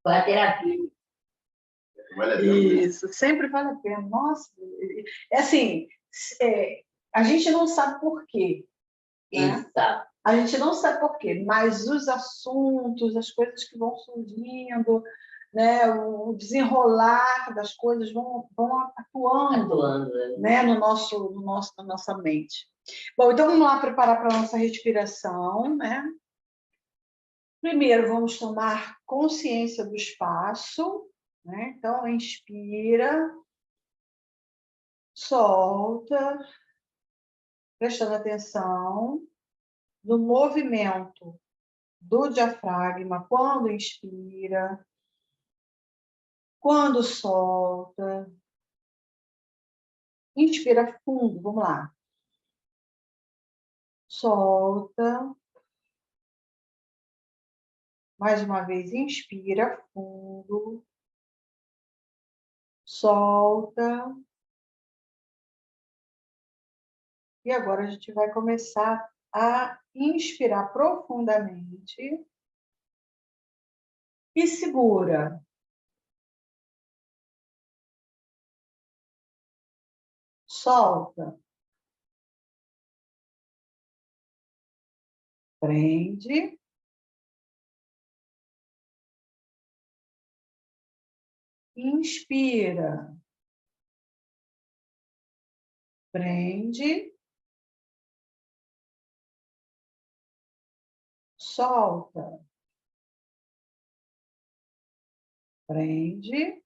Foi a terapia. Vale a pena. Isso, sempre vale a pena. Nossa, é assim, a gente não sabe por quê, né? Exato. A gente não sabe por quê, mas os assuntos, as coisas que vão surgindo, né, o desenrolar das coisas vão atuando, né, na nossa mente. Bom, então vamos lá preparar para a nossa respiração, né? Primeiro, vamos tomar consciência do espaço, né? Então, inspira, solta, prestando atenção no movimento do diafragma quando inspira, quando solta. Inspira fundo, vamos lá. Solta. Mais uma vez, inspira fundo. Solta. E agora a gente vai começar a inspirar profundamente. E segura. Solta. Prende. Inspira. Prende. Solta. Prende.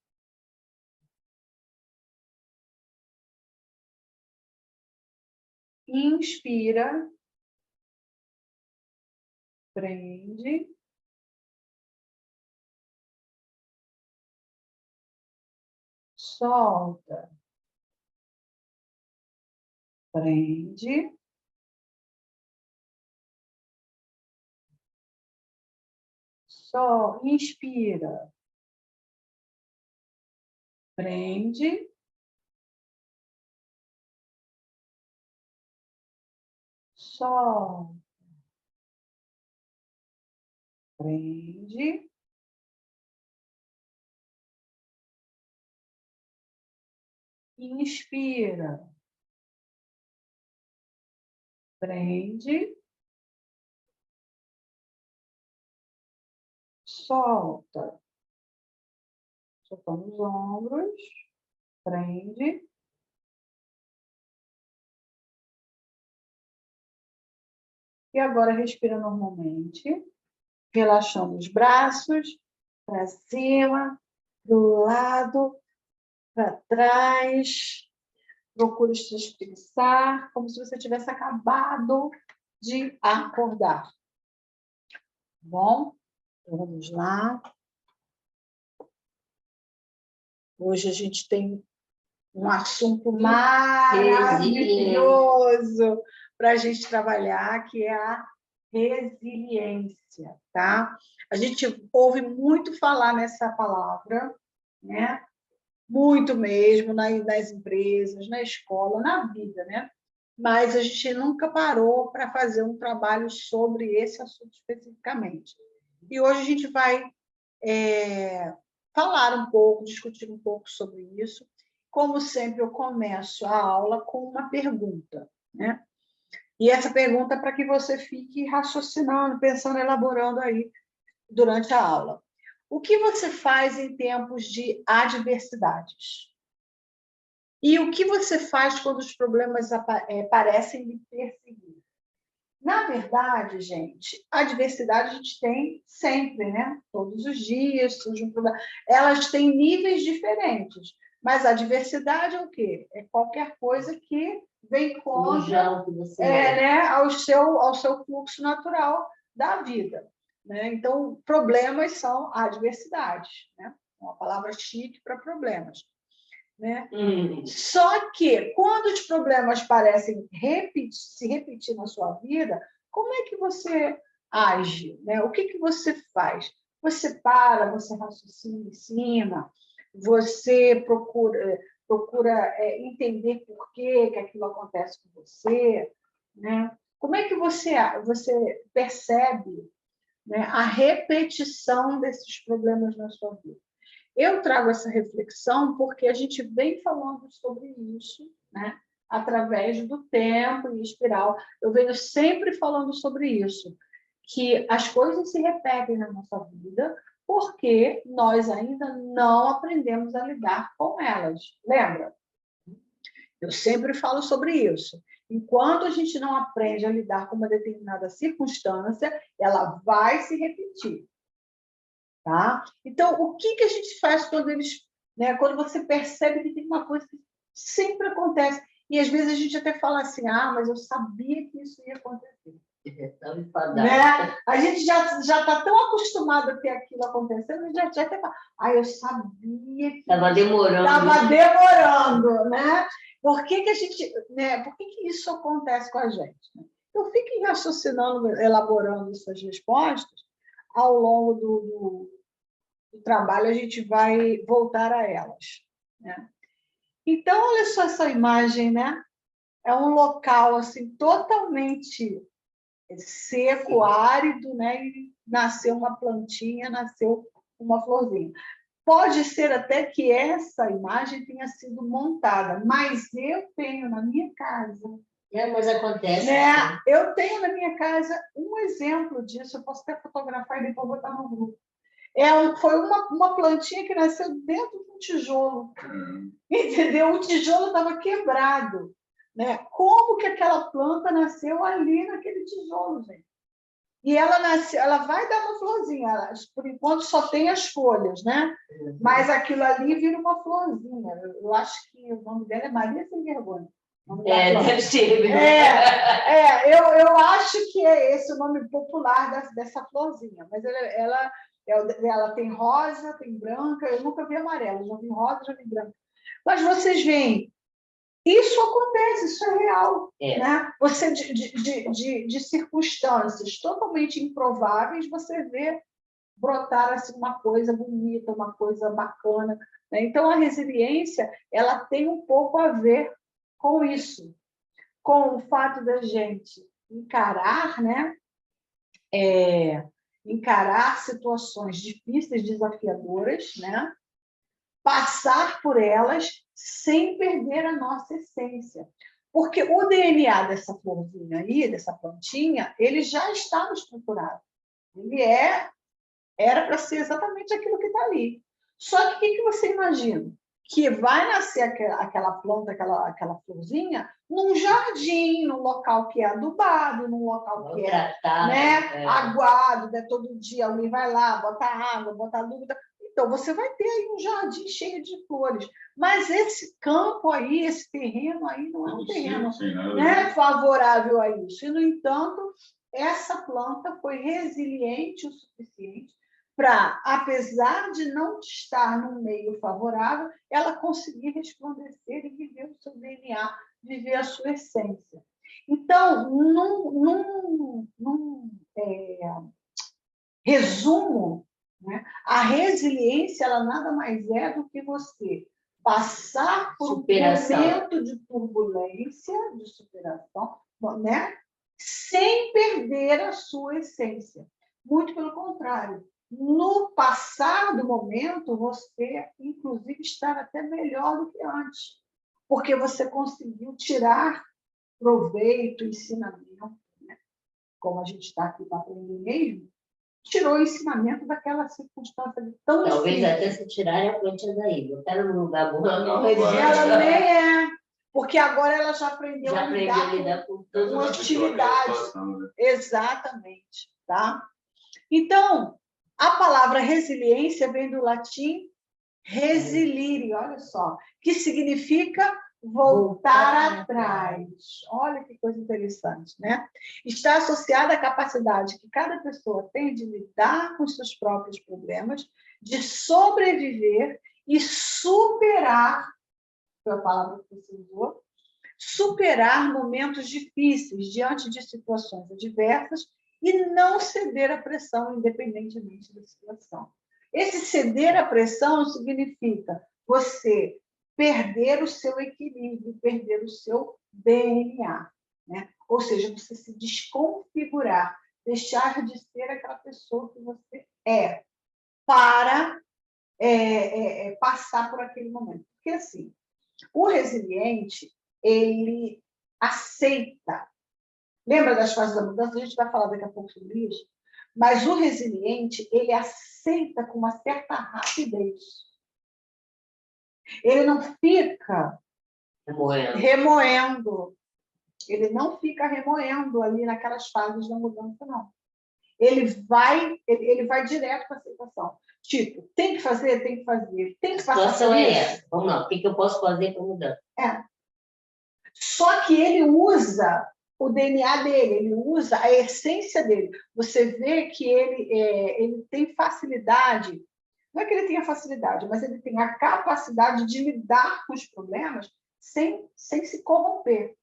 Inspira. Prende. Solta. Prende. Inspira. Prende. Solta. Prende. Inspira. Prende. Solta. Soltando os ombros. Prende. E agora respira normalmente. Relaxando os braços para cima, do lado, para trás. Procure se espreguiçar, como se você tivesse acabado de acordar. Bom? Então, vamos lá. Hoje a gente tem um assunto maravilhoso para a gente trabalhar, que é a resiliência, tá? A gente ouve muito falar nessa palavra, né? Muito mesmo, nas empresas, na escola, na vida, né? Mas a gente nunca parou para fazer um trabalho sobre esse assunto especificamente. E hoje a gente vai falar um pouco, discutir um pouco sobre isso. Como sempre, eu começo a aula com uma pergunta, né? E essa pergunta é para que você fique raciocinando, pensando, elaborando aí durante a aula. O que você faz em tempos de adversidades? E o que você faz quando os problemas parecem lhe perseguir? Na verdade, gente, a adversidade a gente tem sempre, né? Todos os dias surge um problema. Elas têm níveis diferentes, mas a adversidade é o quê? É qualquer coisa que vem contra né, ao seu fluxo natural da vida. Né? Então, problemas são adversidades. Né? Uma palavra chique para problemas. Né? Só que, quando os problemas parecem se repetir na sua vida, como é que você age? Né? O que você faz? Você para, você raciocina em cima, você procura entender por que aquilo acontece com você. Né? Como é que você percebe né, a repetição desses problemas na sua vida. Eu trago essa reflexão porque a gente vem falando sobre isso, né, através do tempo e espiral. Eu venho sempre falando sobre isso, que as coisas se repetem na nossa vida porque nós ainda não aprendemos a lidar com elas. Lembra? Eu sempre falo sobre isso. Enquanto a gente não aprende a lidar com uma determinada circunstância, ela vai se repetir. Tá? Então, o que a gente faz quando né, quando você percebe que tem uma coisa que sempre acontece? E às vezes a gente até fala assim, mas eu sabia que isso ia acontecer. Né? A gente já está tão acostumado a ter aquilo acontecendo, a gente já até fala, eu sabia que estava demorando. Estava demorando, né? Por que a gente, né? Por que isso acontece com a gente? Eu fico raciocinando, elaborando essas respostas, ao longo do trabalho a gente vai voltar a elas, né? Então, olha só essa imagem, né? É um local assim totalmente seco, árido, né? E nasceu uma plantinha, nasceu uma florzinha. Pode ser até que essa imagem tenha sido montada, mas eu tenho na minha casa. Mas acontece. Né? Eu tenho na minha casa um exemplo disso, eu posso até fotografar e depois botar no grupo. Foi uma plantinha que nasceu dentro de um tijolo. Entendeu? O tijolo estava quebrado. Né? Como que aquela planta nasceu ali naquele tijolo, gente? E ela nasce, ela vai dar uma florzinha, por enquanto só tem as folhas, né? Mas aquilo ali vira uma florzinha. Eu acho que o nome dela é Maria Sem Vergonha. Deve ser. Eu acho que é esse o nome popular dessa florzinha. Mas ela tem rosa, tem branca, eu nunca vi amarela, já vi rosa, já vi branca. Mas vocês veem, isso acontece, isso é real. Né? Você, de circunstâncias totalmente improváveis, você vê brotar assim, uma coisa bonita, uma coisa bacana. Né? Então, a resiliência ela tem um pouco a ver com isso, com o fato da gente encarar, né? Encarar situações difíceis, desafiadoras, né? Passar por elas sem perder a nossa essência. Porque o DNA dessa florzinha aí, dessa plantinha, ele já estava estruturado. Ele era para ser exatamente aquilo que está ali. Só que o que você imagina? Que vai nascer aquela planta, aquela florzinha, num jardim, num local que é adubado, num local que é, né, aguado, né, todo dia alguém vai lá, bota água, bota adubo. Então, você vai ter aí um jardim cheio de flores. Mas esse campo aí, esse terreno aí, não é um terreno, né, favorável a isso. E, no entanto, essa planta foi resiliente o suficiente para, apesar de não estar num meio favorável, ela conseguir resplandecer e viver o seu DNA, viver a sua essência. Então, num resumo, né, a resiliência ela nada mais é do que você passar por superação. Um momento de turbulência, de superação, né, sem perder a sua essência. Muito pelo contrário. No passar do momento, você, inclusive, estar até melhor do que antes, porque você conseguiu tirar proveito, ensinamento, né? Como a gente está aqui para aprender mesmo, tirou o ensinamento daquela circunstância de tão talvez difícil. Até se tirarem a plantinha daí, botar num lugar bom. Ela nem é, porque agora ela já aprendeu a lidar com hostilidade. Exatamente, tá? Então, a palavra resiliência vem do latim resilire, olha só, que significa voltar atrás. Olha que coisa interessante, né? Está associada à capacidade que cada pessoa tem de lidar com seus próprios problemas, de sobreviver e superar, foi a palavra que você usou, superar momentos difíceis diante de situações adversas e não ceder à pressão, independentemente da situação. Esse ceder à pressão significa você perder o seu equilíbrio, perder o seu DNA, né? Ou seja, você se desconfigurar deixar de ser aquela pessoa que você é, para passar por aquele momento. Porque, assim, o resiliente, ele aceita. Lembra das fases da mudança? A gente vai falar daqui a pouco sobre isso. Mas o resiliente, ele aceita com uma certa rapidez. Ele não fica remoendo. Ele não fica remoendo ali naquelas fases da mudança, não. Ele vai direto para a aceitação. Tipo, tem que fazer, tem que fazer. Tem que A passar situação por é isso. essa. Vamos lá, o que eu posso fazer para mudar? Só que ele usa o DNA dele, ele usa a essência dele. Você vê que ele tem facilidade, não é que ele tenha facilidade, mas ele tem a capacidade de lidar com os problemas sem se corromper,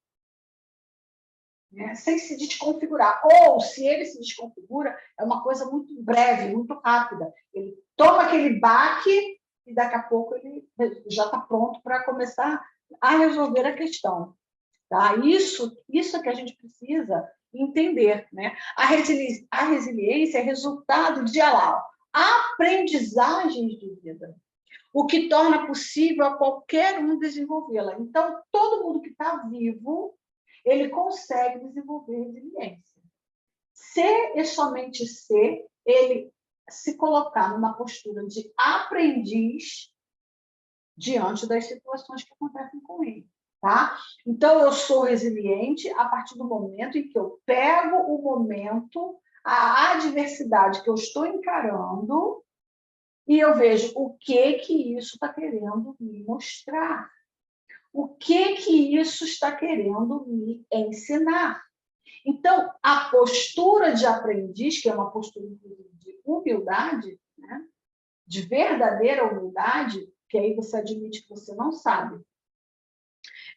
né? Sem se desconfigurar. Ou, se ele se desconfigura, é uma coisa muito breve, muito rápida. Ele toma aquele baque e daqui a pouco ele já está pronto para começar a resolver a questão. Tá? Isso é que a gente precisa entender, né? A resiliência é resultado de aprendizagens de vida, o que torna possível a qualquer um desenvolvê-la. Então, todo mundo que está vivo, ele consegue desenvolver resiliência. Se e somente se ele se colocar numa postura de aprendiz diante das situações que acontecem com ele. Tá? Então, eu sou resiliente a partir do momento em que eu pego o momento, a adversidade que eu estou encarando, e eu vejo o que isso está querendo me mostrar. O que isso está querendo me ensinar. Então, a postura de aprendiz, que é uma postura de humildade, né? De verdadeira humildade, que aí você admite que você não sabe,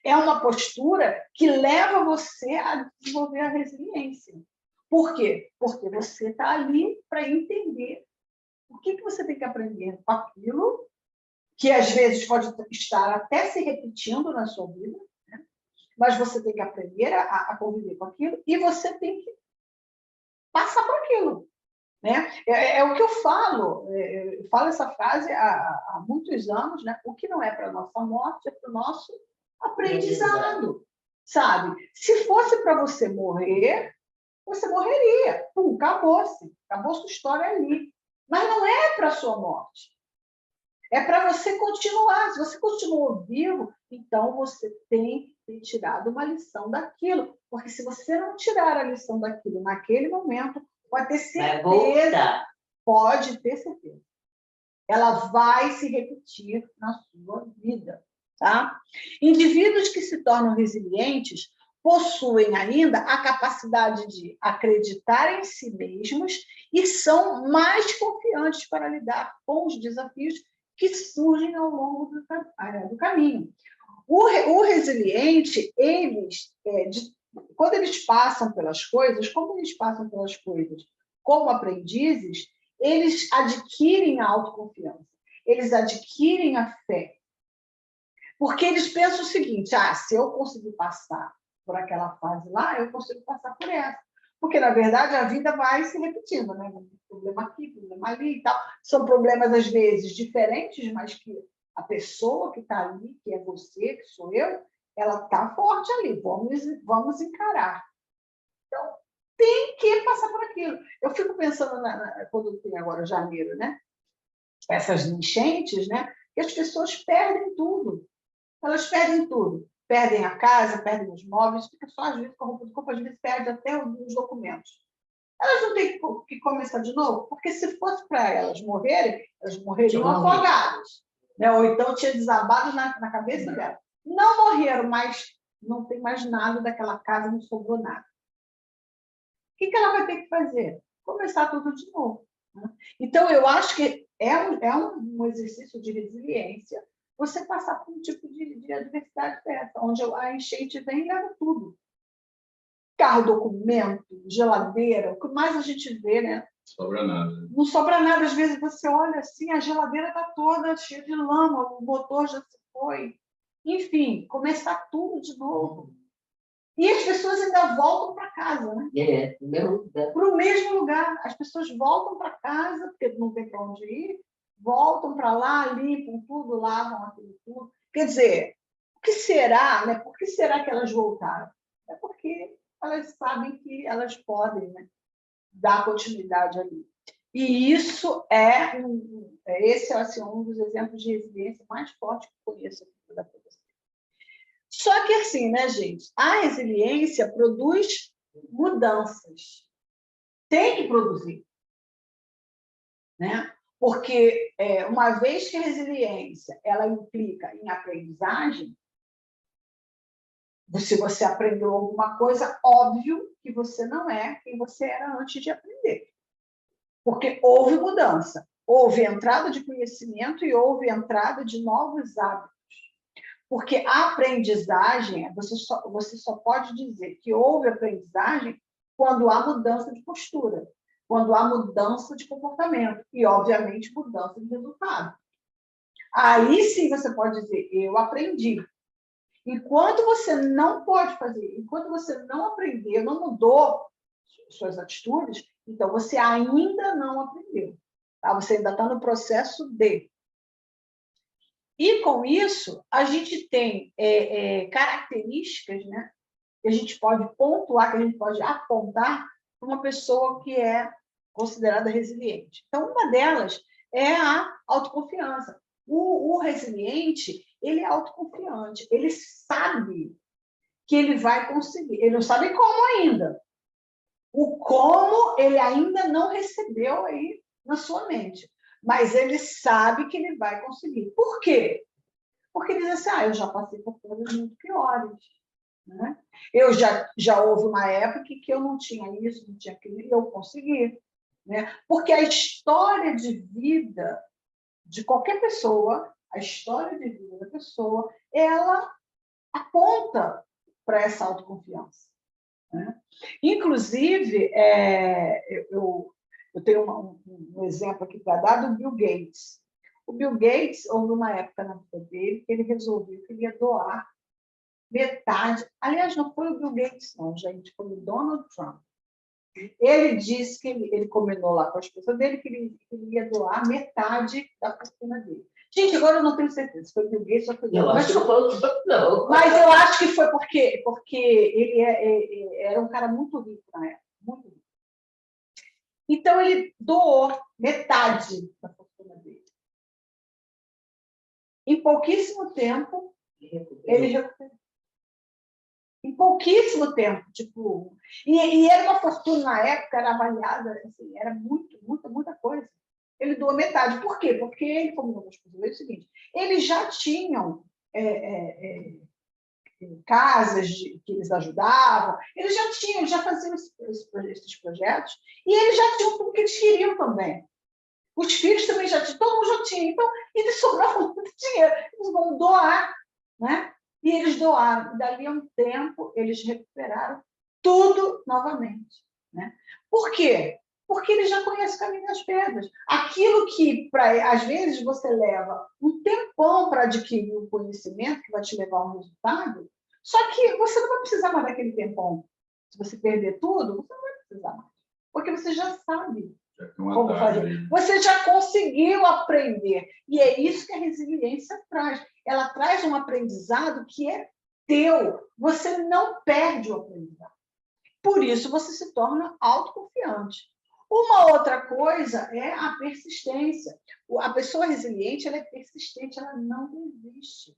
é uma postura que leva você a desenvolver a resiliência. Por quê? Porque você está ali para entender o que você tem que aprender com aquilo, que às vezes pode estar até se repetindo na sua vida, né? Mas você tem que aprender a conviver com aquilo e você tem que passar por aquilo. Né? É o que eu falo. Eu falo essa frase há muitos anos, né? O que não é para a nossa morte é para o nosso aprendizado, sabe? Se fosse para você morrer, você morreria. Pum, acabou-se. Acabou sua história ali. Mas não é para a sua morte. É para você continuar. Se você continuou vivo, então você tem que ter tirado uma lição daquilo. Porque se você não tirar a lição daquilo naquele momento, pode ter certeza. Pode ter certeza. Ela vai se repetir na sua vida. Tá? Indivíduos que se tornam resilientes possuem ainda a capacidade de acreditar em si mesmos e são mais confiantes para lidar com os desafios que surgem ao longo do caminho. O resiliente, quando eles passam pelas coisas, como eles passam pelas coisas como aprendizes, eles adquirem a autoconfiança, eles adquirem a fé. Porque eles pensam o seguinte, se eu conseguir passar por aquela fase lá, eu consigo passar por essa. Porque, na verdade, a vida vai se repetindo, né? Problema aqui, problema ali e tal. São problemas, às vezes, diferentes, mas que a pessoa que está ali, que é você, que sou eu, ela está forte ali, vamos encarar. Então, tem que passar por aquilo. Eu fico pensando, quando tem agora janeiro, né? Essas enchentes, né? Que as pessoas perdem tudo. Elas perdem tudo. Perdem a casa, perdem os móveis, fica só às vezes com a roupa de culpa, às vezes perde até os documentos. Elas não têm que começar de novo, porque se fosse para elas morreriam afogadas. Né? Ou então tinha desabado na cabeça dela. Não morreram, mas não tem mais nada daquela casa, não sobrou nada. O que ela vai ter que fazer? Começar tudo de novo. Né? Então, eu acho que é um exercício de resiliência você passar por um tipo de adversidade dessa, onde a enchente vem e leva tudo. Carro, documento, geladeira, o que mais a gente vê, né? Não sobra nada. Não sobra nada. Às vezes você olha assim, a geladeira está toda cheia de lama, o motor já se foi. Enfim, começar tudo de novo. E as pessoas ainda voltam para casa, né? No mesmo lugar. Para o mesmo lugar. As pessoas voltam para casa, porque não tem para onde ir, voltam para lá, limpam tudo, lavam aquilo tudo. Quer dizer, o que será, né? Por que será que elas voltaram? É porque elas sabem que elas podem, né, dar continuidade ali. E isso esse é assim, um dos exemplos de resiliência mais fortes que eu conheço aqui da professora. Só que assim, né, gente? A resiliência produz mudanças. Tem que produzir, né? Porque uma vez que a resiliência ela implica em aprendizagem, se você aprendeu alguma coisa, óbvio que você não é quem você era antes de aprender. Porque houve mudança, houve entrada de conhecimento e houve entrada de novos hábitos. Porque a aprendizagem, você só pode dizer que houve aprendizagem quando há mudança de postura, quando há mudança de comportamento e, obviamente, mudança de resultado. Aí sim você pode dizer, eu aprendi. Enquanto você não pode fazer, enquanto você não aprendeu, não mudou suas atitudes, então você ainda não aprendeu. Tá? Você ainda está no processo de. E com isso, a gente tem características, né, que a gente pode pontuar, que a gente pode apontar para uma pessoa que é considerada resiliente. Então, uma delas é a autoconfiança. O resiliente, ele é autoconfiante, ele sabe que ele vai conseguir. Ele não sabe como ainda. O como ele ainda não recebeu aí na sua mente. Mas ele sabe que ele vai conseguir. Por quê? Porque ele diz assim, eu já passei por coisas muito piores. Né? Já houve uma época que eu não tinha isso, não tinha aquilo, e eu consegui. Né? Porque a história de vida de qualquer pessoa, a história de vida da pessoa, ela aponta para essa autoconfiança. Né? Inclusive, eu tenho um exemplo aqui para dar do Bill Gates. O Bill Gates, houve uma época na vida dele que ele resolveu que ele ia doar metade. Aliás, não foi o Bill Gates, não, gente, foi o Donald Trump. Ele disse que ele combinou lá com a esposa dele que ele ia doar metade da fortuna dele. Gente, agora eu não tenho certeza se foi o Bill Gates ou foi o Donald Trump. Eu acho que não foi o Trump, não. Mas eu acho que foi porque ele era um cara muito rico na época, muito rico. Então, ele doou metade da fortuna dele. Em pouquíssimo tempo, ele recuperou. Em pouquíssimo tempo, tipo... E era uma fortuna na época, era avaliada, assim, era muita coisa. Ele doou metade. Por quê? Porque ele, como nós falamos, é o seguinte, eles já tinham casas que eles ajudavam, eles já faziam esses projetos, e eles já tinham tudo que eles queriam também. Os filhos também já tinham, todo mundo já tinha. Então, eles sobravam muito dinheiro. Eles vão doar, né? E eles doaram. E dali a um tempo, eles recuperaram tudo novamente. Né? Por quê? Porque eles já conhecem o caminho das pedras. Aquilo que, às vezes, você leva um tempão para adquirir um conhecimento que vai te levar a um resultado, só que você não vai precisar mais daquele tempão. Se você perder tudo, você não vai precisar mais. Porque você já sabe como fazer. Você já conseguiu aprender. E é isso que a resiliência traz. Ela traz um aprendizado que é teu. Você não perde o aprendizado. Por isso, você se torna autoconfiante. Uma outra coisa é a persistência. A pessoa resiliente, ela é persistente, ela não desiste.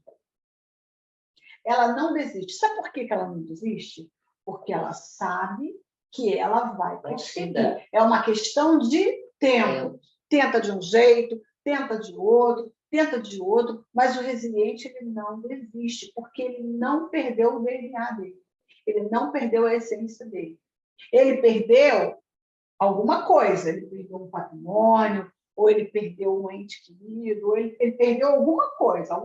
Ela não desiste. Sabe por que ela não desiste? Porque ela sabe que ela vai conseguir. É uma questão de tempo. Tenta de um jeito, tenta de outro, mas o resiliente ele não desiste, porque ele não perdeu o DNA dele. Ele não perdeu a essência dele. Ele perdeu alguma coisa, ele perdeu um patrimônio, ou ele perdeu um ente querido, ou ele perdeu alguma coisa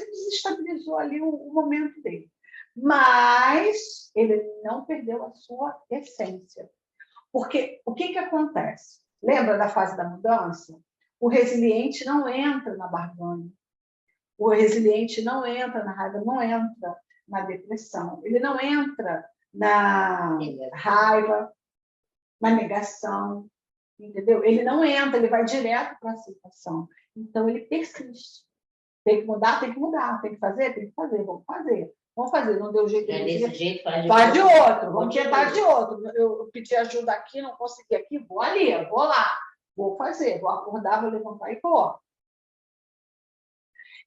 desestabilizou ali o momento dele. Mas ele não perdeu a sua essência. Porque o que acontece? Lembra da fase da mudança? O resiliente não entra na barganha. O resiliente não entra na raiva, não entra na depressão, ele não entra na raiva, na negação, entendeu? Ele não entra, ele vai direto para a aceitação. Então, ele persiste. Tem que mudar, tem que mudar. Tem que fazer, vamos fazer. Vamos fazer, não deu jeito. Desse jeito, faz de outro, vamos tentar de outro. Eu pedi ajuda aqui, não consegui aqui, vou ali, vou lá. Vou fazer, vou acordar, vou levantar e vou.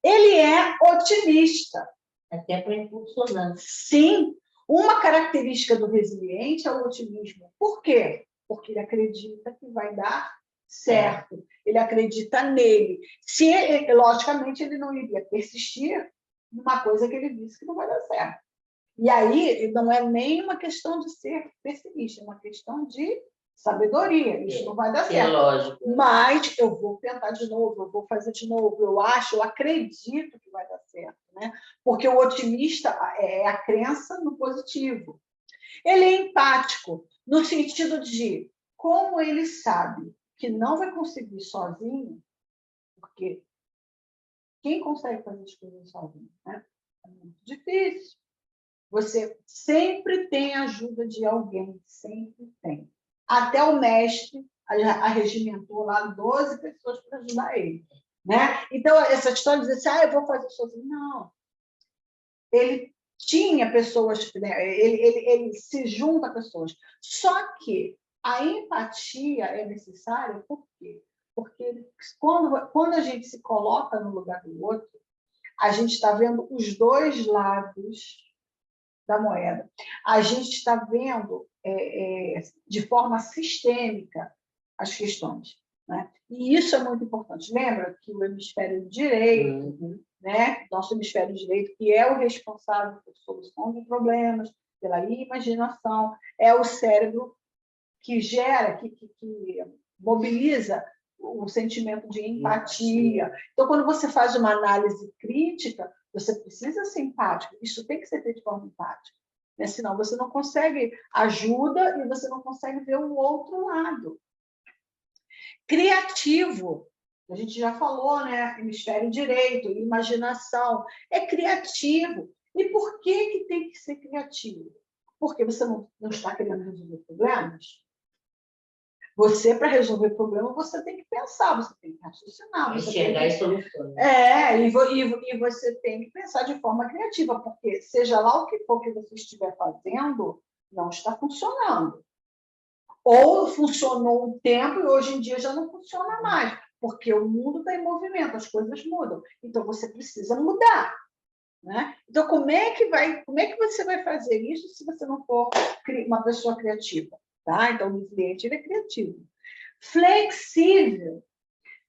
Ele é otimista. Até para impulsionar. Sim, uma característica do resiliente é o otimismo. Por quê? Porque ele acredita que vai dar certo. Ele acredita nele. Se ele, logicamente, ele não iria persistir numa coisa que ele disse que não vai dar certo. E aí, não é nem uma questão de ser pessimista, é uma questão de sabedoria. Isso não vai dar certo. É lógico. Mas eu vou tentar de novo, eu vou fazer de novo. Eu acho, eu acredito que vai dar certo, né? Porque o otimista é a crença no positivo. Ele é empático, no sentido de como ele sabe que não vai conseguir sozinho, porque quem consegue fazer as coisas sozinho, né? É muito difícil. Você sempre tem a ajuda de alguém, sempre tem. Até o mestre arregimentou lá 12 pessoas para ajudar ele. Né? Então, essa história de dizer assim, eu vou fazer sozinho. Não. Ele tinha pessoas, né? ele se junta a pessoas. Só que a empatia é necessária, por quê? Porque quando a gente se coloca no lugar do outro, a gente está vendo os dois lados da moeda. A gente está vendo de forma sistêmica as questões. Né? E isso é muito importante. Lembra que o hemisfério direito, né? Nosso hemisfério direito, que é o responsável por solução de problemas, pela imaginação, é o cérebro que gera, que mobiliza o sentimento de empatia. Então, quando você faz uma análise crítica, você precisa ser empático. Isso tem que ser feito de forma empática. Né? Senão, você não consegue ajuda e você não consegue ver o outro lado. Criativo. A gente já falou, né? Hemisfério direito, imaginação. É criativo. E por que tem que ser criativo? Porque você não está querendo resolver problemas? Você, para resolver problema, você tem que pensar, você tem que raciocinar. Enxergar e solucionar. E você tem que pensar de forma criativa, porque seja lá o que for que você estiver fazendo, não está funcionando. Ou funcionou um tempo e hoje em dia já não funciona mais, porque o mundo está em movimento, as coisas mudam. Então, você precisa mudar. Né? Então, como é que você vai fazer isso se você não for uma pessoa criativa? Tá? Então, o resiliente ele é criativo. Flexível.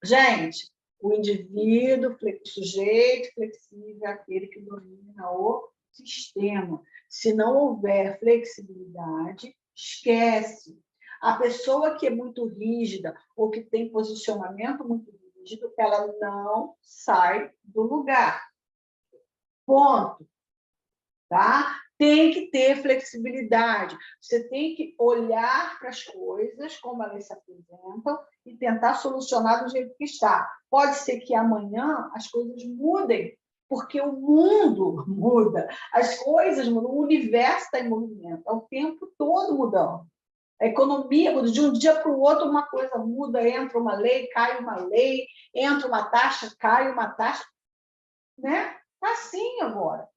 Gente, o indivíduo, o sujeito flexível é aquele que domina o sistema. Se não houver flexibilidade, esquece. A pessoa que é muito rígida ou que tem posicionamento muito rígido, ela não sai do lugar. Ponto. Tá? Tem que ter flexibilidade. Você tem que olhar para as coisas, como elas se apresentam, e tentar solucionar do jeito que está. Pode ser que amanhã as coisas mudem, porque o mundo muda, as coisas mudam, o universo está em movimento, é o tempo todo mudando. A economia muda, de um dia para o outro uma coisa muda, entra uma lei, cai uma lei, entra uma taxa, cai uma taxa. Né? Assim agora.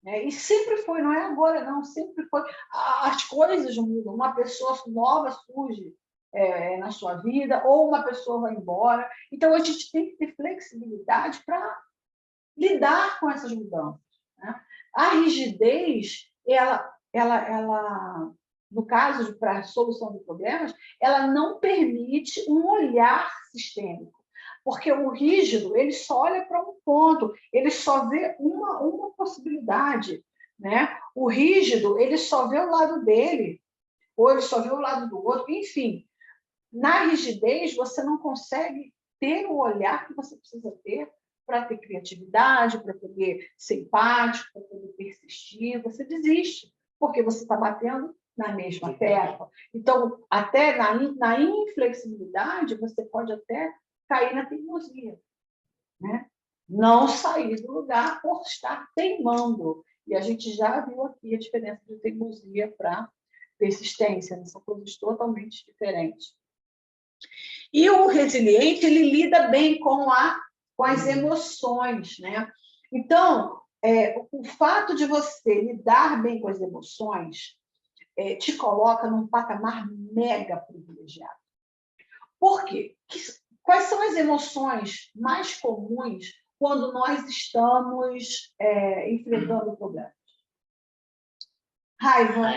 E sempre foi, não é agora, não, sempre foi. As coisas mudam, uma pessoa nova surge na sua vida, ou uma pessoa vai embora. Então, a gente tem que ter flexibilidade para lidar com essas mudanças. Né? A rigidez, ela no caso para a solução de problemas, ela não permite um olhar sistêmico. Porque o rígido, ele só olha para um ponto, ele só vê uma possibilidade. Né? O rígido, ele só vê o lado dele, ou ele só vê o lado do outro, enfim. Na rigidez, você não consegue ter o olhar que você precisa ter para ter criatividade, para poder ser empático, para poder persistir. Você desiste, porque você está batendo na mesma tecla. Então, até na inflexibilidade, você pode até cair na teimosia, né? Não sair do lugar por estar teimando. E a gente já viu aqui a diferença de teimosia para persistência, né? São coisas totalmente diferentes. E o resiliente, ele lida bem com as emoções, né? Então, o fato de você lidar bem com as emoções te coloca num patamar mega privilegiado. Por quê? Quais são as emoções mais comuns quando nós estamos enfrentando problemas? Raiva,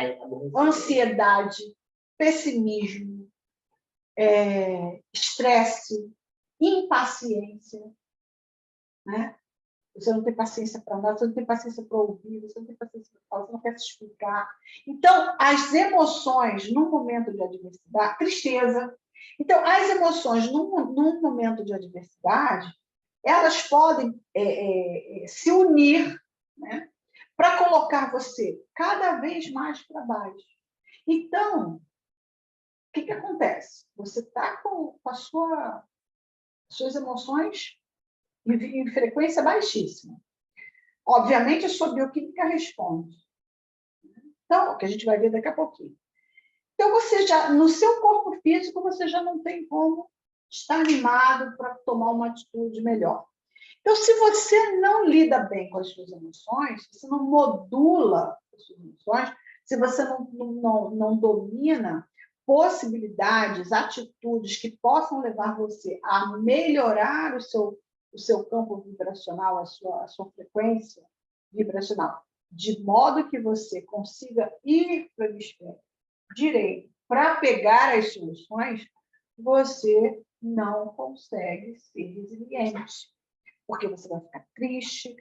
ansiedade, pessimismo, estresse, impaciência, né? Você não tem paciência para nada, você não tem paciência para ouvir, você não tem paciência para falar, você não quer se explicar. Então, as emoções, num momento de adversidade, tristeza. Então, as emoções, num momento de adversidade, elas podem se unir, né, para colocar você cada vez mais para baixo. Então, o que acontece? Você está com as suas emoções em frequência baixíssima. Obviamente, a sua bioquímica responde. Então, o que a gente vai ver daqui a pouquinho. Então, você já, no seu corpo físico, você já não tem como estar animado para tomar uma atitude melhor. Então, se você não lida bem com as suas emoções, se você não modula as suas emoções, se você não domina possibilidades, atitudes que possam levar você a melhorar o seu campo vibracional, a sua frequência vibracional, de modo que você consiga ir para o hemisfério direito para pegar as soluções, você não consegue ser resiliente. Porque você vai ficar triste,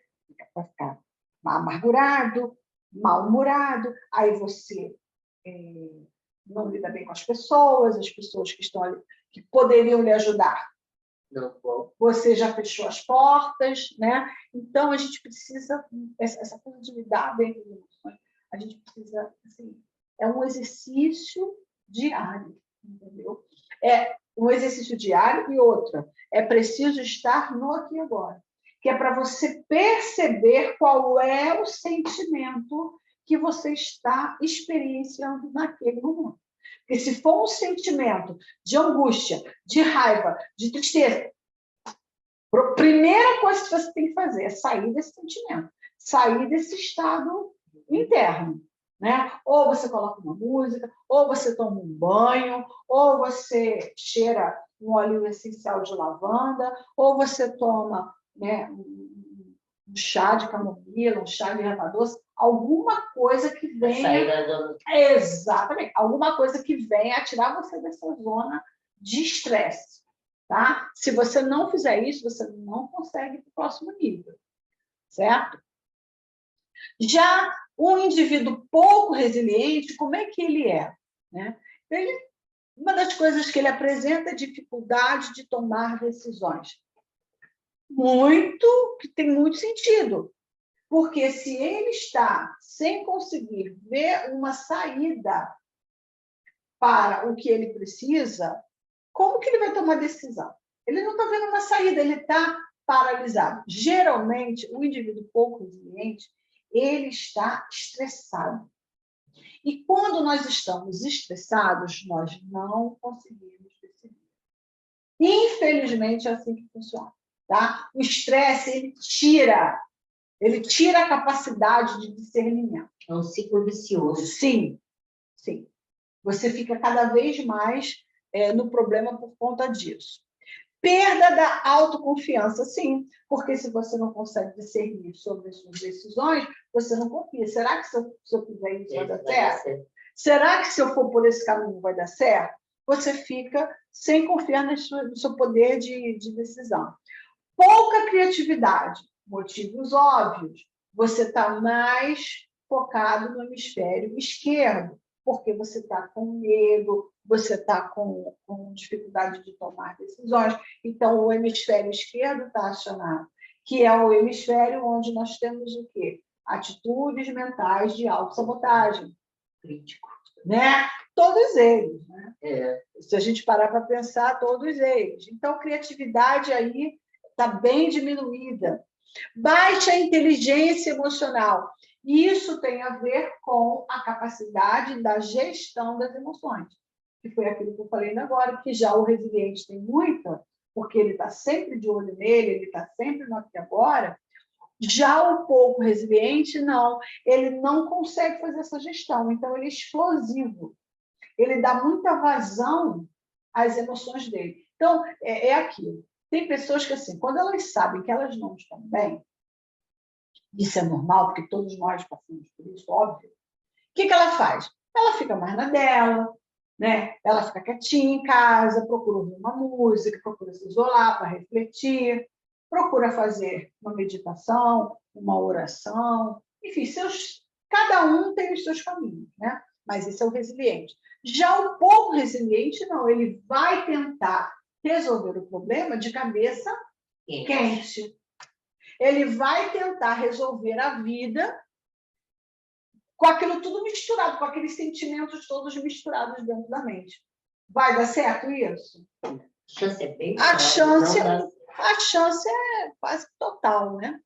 vai ficar amargurado, mal-humorado, aí você não lida bem com as pessoas que estão ali, que poderiam lhe ajudar. Não, bom. Você já fechou as portas, né? Então, a gente precisa, essa coisa de lidar bem com as emoções, a gente precisa, assim, é um exercício diário, entendeu? É um exercício diário e outra, é preciso estar no aqui e agora, que é para você perceber qual é o sentimento que você está experienciando naquele momento. Porque se for um sentimento de angústia, de raiva, de tristeza, a primeira coisa que você tem que fazer é sair desse sentimento, sair desse estado interno, né? Ou você coloca uma música, ou você toma um banho, ou você cheira um óleo essencial de lavanda, ou você toma, né, um chá de camomila, um chá de erva doce, alguma coisa que venha... Exatamente, alguma coisa que venha tirar você dessa zona de estresse, tá? Se você não fizer isso, você não consegue ir para o próximo nível, certo? Já um indivíduo pouco resiliente, como é que ele é? Né? Uma das coisas que ele apresenta é dificuldade de tomar decisões. Que tem muito sentido, porque se ele está sem conseguir ver uma saída para o que ele precisa, como que ele vai tomar decisão? Ele não está vendo uma saída, ele está paralisado. Geralmente, o indivíduo pouco resiliente, ele está estressado. E quando nós estamos estressados, nós não conseguimos decidir. Infelizmente, é assim que funciona. Tá? O estresse, ele tira a capacidade de discernimento. É um ciclo vicioso. Sim, sim. Você fica cada vez mais no problema por conta disso. Perda da autoconfiança, sim, porque se você não consegue discernir sobre as suas decisões, você não confia. Será que se eu fizer isso vai dar certo? Será que se eu for por esse caminho vai dar certo? Você fica sem confiar no seu poder de decisão. Pouca criatividade, motivos óbvios. Você está mais focado no hemisfério esquerdo, porque você está com medo, você está com dificuldade de tomar decisões. Então, o hemisfério esquerdo está acionado, que é o hemisfério onde nós temos o quê? Atitudes mentais de autossabotagem. Crítico. Né? Todos eles. Né? É. Se a gente parar para pensar, todos eles. Então, criatividade aí está bem diminuída. Baixa inteligência emocional. E isso tem a ver com a capacidade da gestão das emoções, que foi aquilo que eu falei ainda agora, que já o resiliente tem muita, porque ele está sempre de olho nele, ele está sempre no aqui e agora. Já o pouco resiliente, não, ele não consegue fazer essa gestão, então ele é explosivo, ele dá muita vazão às emoções dele. Então, é aquilo. Tem pessoas que, assim, quando elas sabem que elas não estão bem, isso é normal, porque todos nós passamos por isso, óbvio, o que ela faz? Ela fica mais na dela, né? Ela fica quietinha em casa, procura ouvir uma música, procura se isolar para refletir, procura fazer uma meditação, uma oração, enfim, cada um tem os seus caminhos, né? Mas esse é o resiliente. Já o pouco resiliente, não, ele vai tentar resolver o problema de cabeça quente. Ele vai tentar resolver a vida com aquilo tudo misturado, com aqueles sentimentos todos misturados dentro da mente. Vai dar certo isso? Chance é bem A chance, não dá. a chance é quase total, né?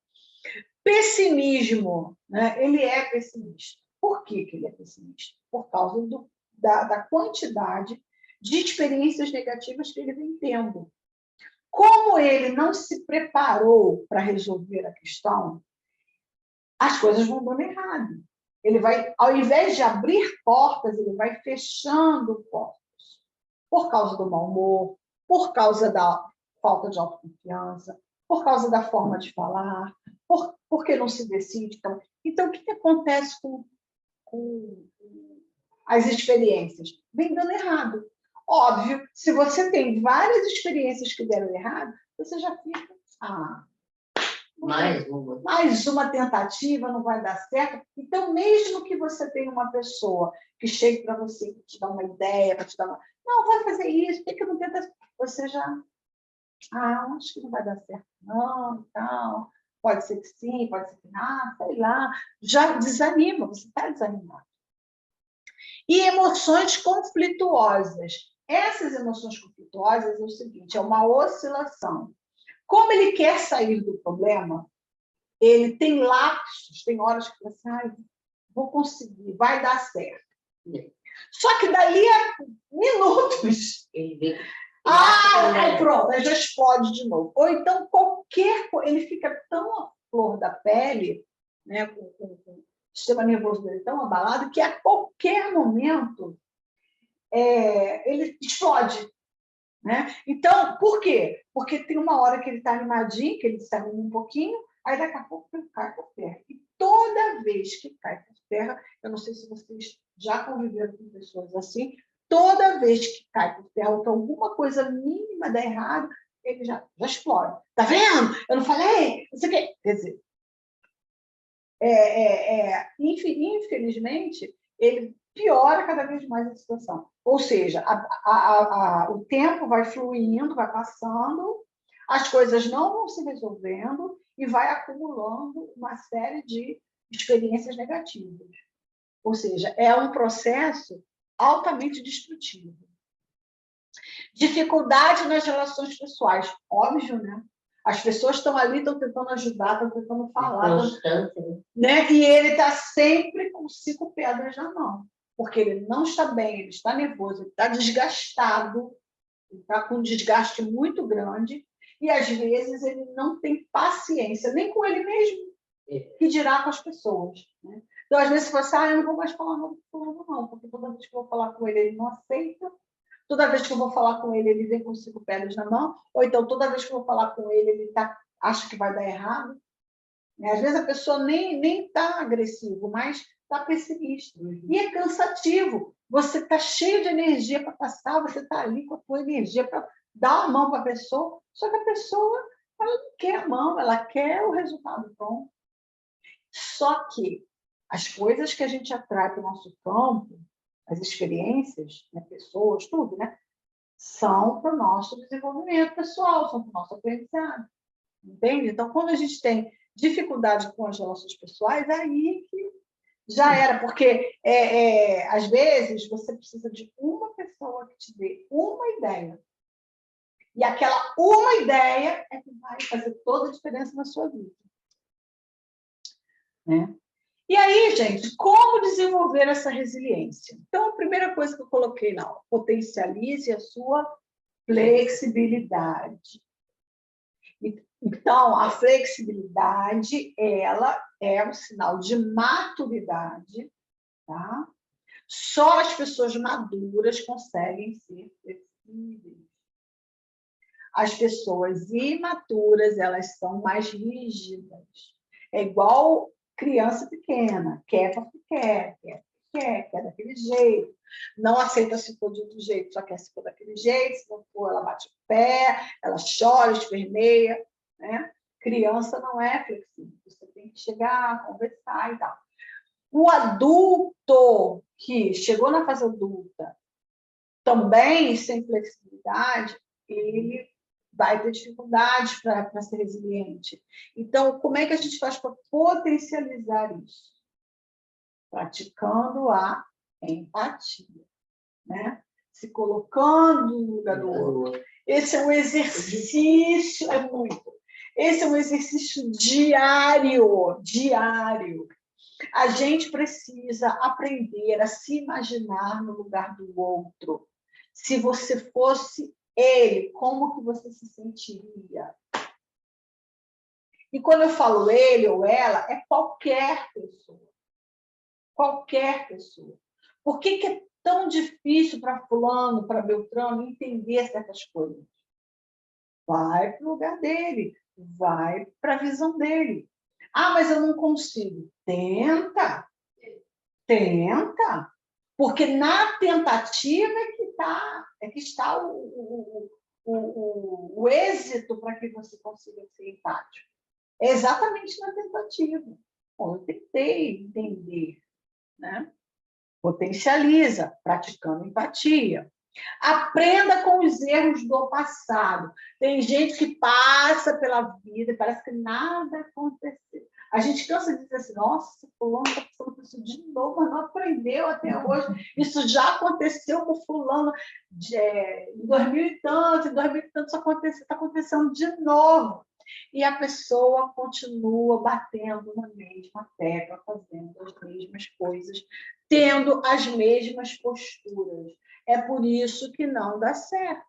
Pessimismo, né? Ele é pessimista. Por que ele é pessimista? Por causa da quantidade de experiências negativas que ele vem tendo. Como ele não se preparou para resolver a questão, as coisas vão dando errado. Ele vai, ao invés de abrir portas, ele vai fechando portas. Por causa do mau humor, por causa da falta de autoconfiança, por causa da forma de falar, porque não se decide. Então, o que acontece com as experiências? Vem dando errado. Óbvio, se você tem várias experiências que deram errado, você já fica... mais uma tentativa, não vai dar certo. Então, mesmo que você tenha uma pessoa que chegue para você, que te dá uma ideia, para te dar uma... Não, vai fazer isso, por que não tenta? Você já... acho que não vai dar certo, não, então... Pode ser que sim, pode ser que não, sei lá. Já desanima, você está desanimado. E emoções conflituosas. Essas emoções conflituosas é o seguinte, é uma oscilação. Como ele quer sair do problema, ele tem lapsos, tem horas que você, vou conseguir, vai dar certo. Só que dali a minutos, pronto, aí já explode de novo. Ou então ele fica tão à flor da pele, né, com o sistema nervoso dele tão abalado, que a qualquer momento ele explode. Né? Então, por quê? Porque tem uma hora que ele está animadinho, que ele se anima um pouquinho, aí daqui a pouco ele cai por terra. E toda vez que cai por terra, eu não sei se vocês já conviveram com pessoas assim, toda vez que cai por terra ou que alguma coisa mínima dá errado, ele já explode. Tá vendo? Eu não falei? Não sei o quê. Quer dizer, infelizmente, ele piora cada vez mais a situação. Ou seja, o tempo vai fluindo, vai passando, as coisas não vão se resolvendo e vai acumulando uma série de experiências negativas. Ou seja, é um processo altamente destrutivo. Dificuldade nas relações pessoais. Óbvio, né? As pessoas estão ali, estão tentando ajudar, estão tentando falar. Né? E ele está sempre com 5 pedras na mão. Porque ele não está bem, ele está nervoso, ele está desgastado, ele está com um desgaste muito grande, e às vezes ele não tem paciência, nem com ele mesmo, que dirá com as pessoas. Né? Então, às vezes, você fala eu não vou mais falar nada com fulano, não, porque toda vez que eu vou falar com ele, ele não aceita, toda vez que eu vou falar com ele, ele vem com 5 pedras na mão, ou então toda vez que eu vou falar com ele, ele acha que vai dar errado. Às vezes a pessoa nem está agressivo, mas está pessimista. E é cansativo. Você está cheio de energia para passar, você está ali com a sua energia para dar a mão para a pessoa, só que a pessoa ela não quer a mão, ela quer o resultado pronto. Só que as coisas que a gente atrai para o nosso campo, as experiências, né, pessoas, tudo, né, são para o nosso desenvolvimento pessoal, são para o nosso aprendizado. Entende? Então, quando a gente tem dificuldade com as relações pessoais, aí que já era, porque às vezes você precisa de uma pessoa que te dê uma ideia. E aquela uma ideia é que vai fazer toda a diferença na sua vida. Né? E aí, gente, como desenvolver essa resiliência? Então, a primeira coisa que eu coloquei lá, ó, potencialize a sua flexibilidade. Então, a flexibilidade, ela é um sinal de maturidade, tá? Só as pessoas maduras conseguem ser flexíveis. As pessoas imaturas, elas são mais rígidas. É igual criança pequena, quer porque quer daquele jeito. Não aceita se for de outro jeito, só quer se for daquele jeito. Se não for, ela bate o pé, ela chora, esperneia, né? Criança não é flexível. Você tem que chegar, conversar e tal. O adulto que chegou na fase adulta, também sem flexibilidade, ele vai ter dificuldades para ser resiliente. Então, como é que a gente faz para potencializar isso? Praticando a empatia, né? Se colocando no lugar do outro. Esse é um exercício, é muito. Esse é um exercício diário, diário. A gente precisa aprender a se imaginar no lugar do outro. Se você fosse ele, como que você se sentiria? E quando eu falo ele ou ela, é qualquer pessoa. Qualquer pessoa. Por que é tão difícil para fulano, para Beltrano, entender certas coisas? Vai para o lugar dele, vai para a visão dele. Ah, mas eu não consigo. Tenta, tenta. Porque na tentativa é que está o êxito para que você consiga ser empático. É exatamente na tentativa. Bom, eu tentei entender, né? Potencializa, praticando empatia. Aprenda com os erros do passado. Tem gente que passa pela vida e parece que nada aconteceu. A gente cansa de dizer assim, nossa, fulano está passando por isso de novo, mas não aprendeu até hoje. Isso já aconteceu com fulano em 2000 e tanto, em 2000 e tanto, isso está acontecendo de novo. E a pessoa continua batendo na mesma tecla, fazendo as mesmas coisas, tendo as mesmas posturas. É por isso que não dá certo.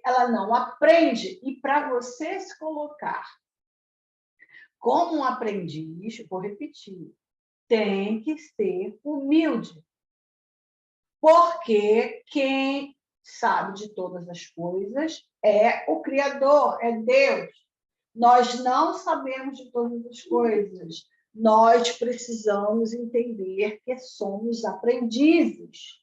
Ela não aprende. E para você se colocar como um aprendiz, vou repetir, tem que ser humilde. Porque quem sabe de todas as coisas é o Criador, é Deus. Nós não sabemos de todas as coisas. Nós precisamos entender que somos aprendizes.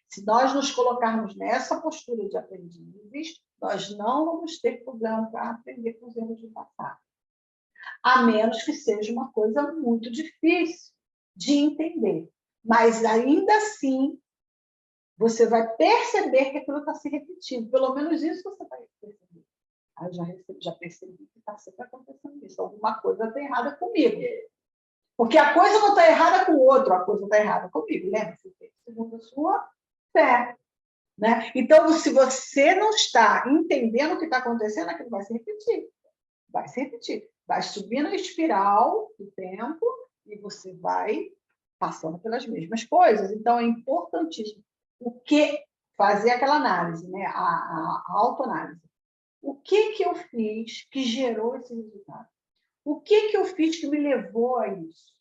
Se nós nos colocarmos nessa postura de aprendizes, nós não vamos ter problema para aprender com os erros do passado. A menos que seja uma coisa muito difícil de entender. Mas, ainda assim, você vai perceber que aquilo está se repetindo. Pelo menos isso você vai perceber. Já percebi que está sempre acontecendo isso. Alguma coisa está errada comigo. Porque a coisa não está errada com o outro, a coisa está errada comigo. Lembra-se? Segundo a sua fé. Né? Então, se você não está entendendo o que está acontecendo, aquilo vai se repetir. Vai se repetir. Vai subir na espiral do tempo e você vai passando pelas mesmas coisas. Então, é importantíssimo fazer aquela análise, né? a autoanálise. O que eu fiz que gerou esse resultado? O que eu fiz que me levou a isso?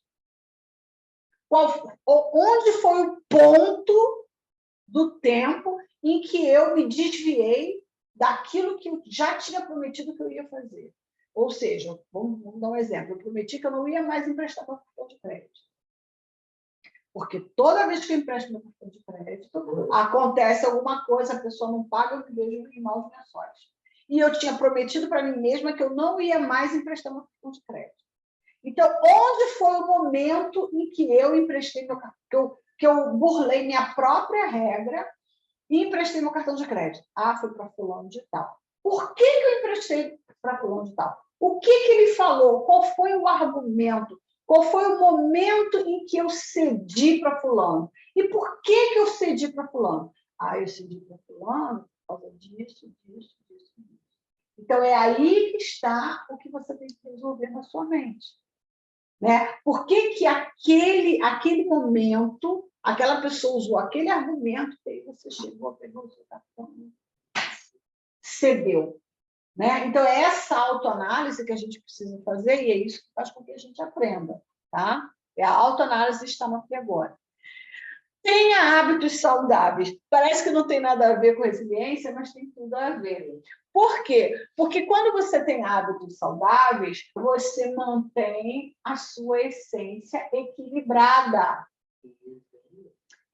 Onde foi o ponto do tempo em que eu me desviei daquilo que eu já tinha prometido que eu ia fazer? Ou seja, vamos dar um exemplo. Eu prometi que eu não ia mais emprestar meu cartão de crédito. Porque toda vez que eu empresto meu cartão de crédito, acontece alguma coisa, a pessoa não paga, eu me vejo em maus lençóis. E eu tinha prometido para mim mesma que eu não ia mais emprestar meu cartão de crédito. Então, onde foi o momento em que eu emprestei meu cartão, que eu burlei minha própria regra e emprestei meu cartão de crédito? Ah, foi para fulano de tal. Por que eu emprestei para fulano de tal? O que ele falou? Qual foi o argumento? Qual foi o momento em que eu cedi para fulano? E por que eu cedi para fulano? Ah, eu cedi para fulano por causa disso. Então, é aí que está o que você tem que resolver na sua mente. né? Por que que aquele momento, aquela pessoa usou aquele argumento, e aí você chegou, pegou o seu cartão, cedeu, né? Então, é essa autoanálise que a gente precisa fazer, e é isso que faz com que a gente aprenda, tá? É a autoanálise está no aqui e agora. Tenha hábitos saudáveis. Parece que não tem nada a ver com resiliência, mas tem tudo a ver. Por quê? Porque quando você tem hábitos saudáveis, você mantém a sua essência equilibrada.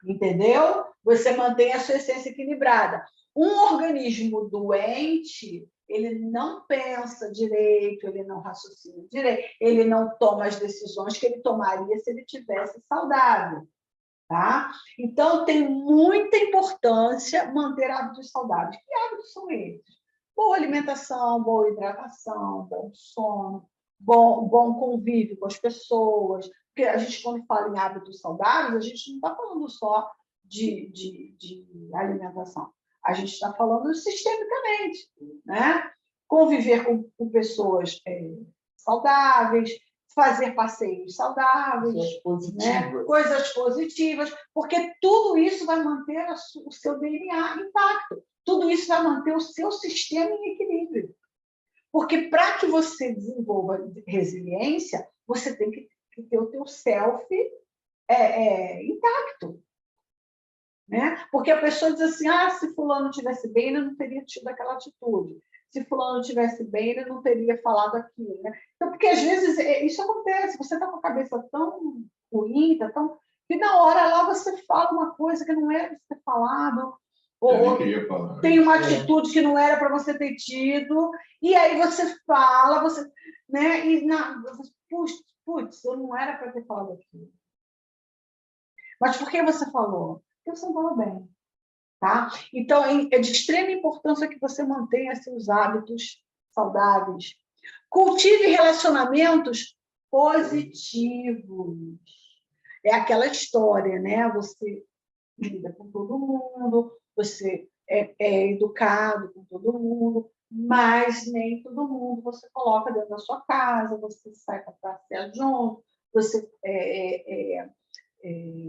Entendeu? Você mantém a sua essência equilibrada. Um organismo doente, ele não pensa direito, ele não raciocina direito, ele não toma as decisões que ele tomaria se ele tivesse saudável. Tá? Então, tem muita importância manter hábitos saudáveis. Que hábitos são esses? Boa alimentação, boa hidratação, bom sono, bom convívio com as pessoas. Porque a gente, quando fala em hábitos saudáveis, a gente não está falando só de alimentação. A gente está falando sistemicamente, né? Conviver com pessoas saudáveis, fazer passeios saudáveis, coisas positivas, porque tudo isso vai manter o seu DNA intacto, tudo isso vai manter o seu sistema em equilíbrio. Porque para que você desenvolva resiliência, você tem que ter o teu self intacto. Né? Porque a pessoa diz assim, se fulano tivesse bem, ele não teria tido aquela atitude. Se fulano tivesse bem, ele não teria falado aquilo. Né? Então, porque às vezes isso acontece, você está com a cabeça tão ruim, que na hora lá você fala uma coisa que não era para você ter falado, ou tem uma atitude que não era para você ter tido, e aí você fala, né? E putz, eu não era para ter falado aquilo. Mas por que você falou? Porque você não falou bem. Tá? Então, é de extrema importância que você mantenha seus hábitos saudáveis. Cultive relacionamentos positivos. É aquela história, né? Você lida com todo mundo, você é educado com todo mundo, mas nem todo mundo você coloca dentro da sua casa, você sai para passear junto, você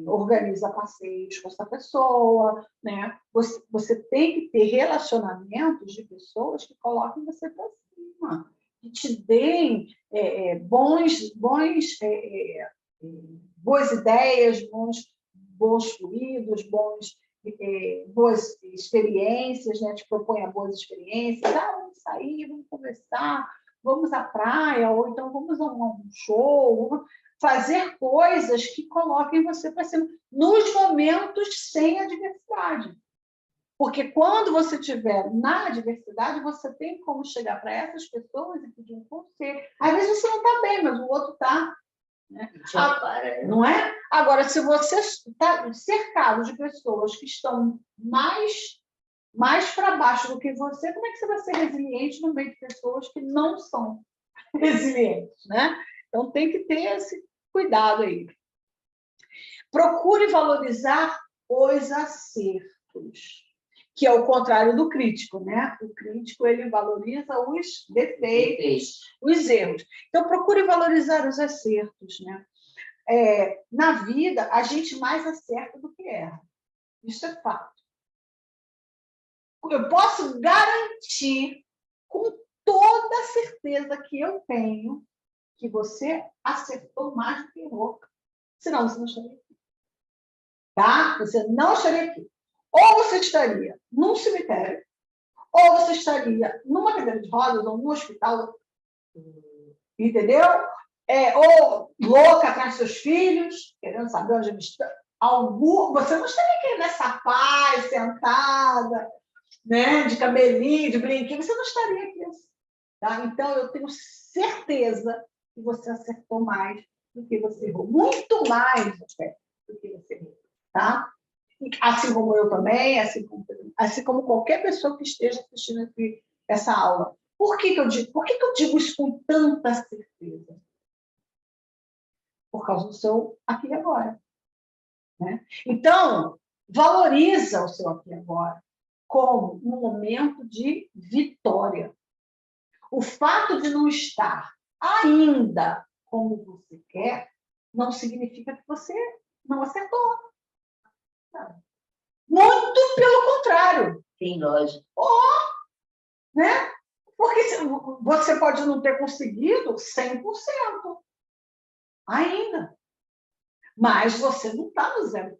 organiza passeios com essa pessoa, né? Você tem que ter relacionamentos de pessoas que coloquem você para cima, que te deem boas ideias, bons fluidos, boas experiências, né? Te proponha boas experiências. Vamos sair, vamos conversar, vamos à praia, ou então vamos a um show, fazer coisas que coloquem você para cima, nos momentos sem adversidade. Porque quando você estiver na adversidade, você tem como chegar para essas pessoas e pedir um conselho. Às vezes você não está bem, mas o outro está. Né? Não é? Agora, se você está cercado de pessoas que estão mais para baixo do que você, como é que você vai ser resiliente no meio de pessoas que não são resilientes? Né? Então, tem que ter esse cuidado aí. Procure valorizar os acertos, que é o contrário do crítico, né? O crítico, ele valoriza os defeitos, os erros. Então, procure valorizar os acertos, né? Na vida, a gente mais acerta do que erra. Isso é fato. Eu posso garantir, com toda a certeza que eu tenho, que você acertou mais do que errou. Senão, você não estaria aqui. Tá? Você não estaria aqui. Ou você estaria num cemitério, ou você estaria numa cadeira de rodas, ou num hospital, entendeu? Ou louca atrás dos seus filhos, querendo saber onde eles estão. Você não estaria aqui nessa paz, sentada, né? De cabelinho, de brinquinho, você não estaria aqui. Tá? Então, eu tenho certeza que você acertou mais do que você errou. Muito mais até do que você errou. Tá? Assim como eu também, assim como qualquer pessoa que esteja assistindo essa aula. Por que eu digo isso com tanta certeza? Por causa do seu aqui e agora. Né? Então, valoriza o seu aqui e agora como um momento de vitória. O fato de não estar ainda como você quer, não significa que você não acertou. Muito pelo contrário. Tem lógica. Né? Porque você pode não ter conseguido 100% ainda, mas você não está no 0%.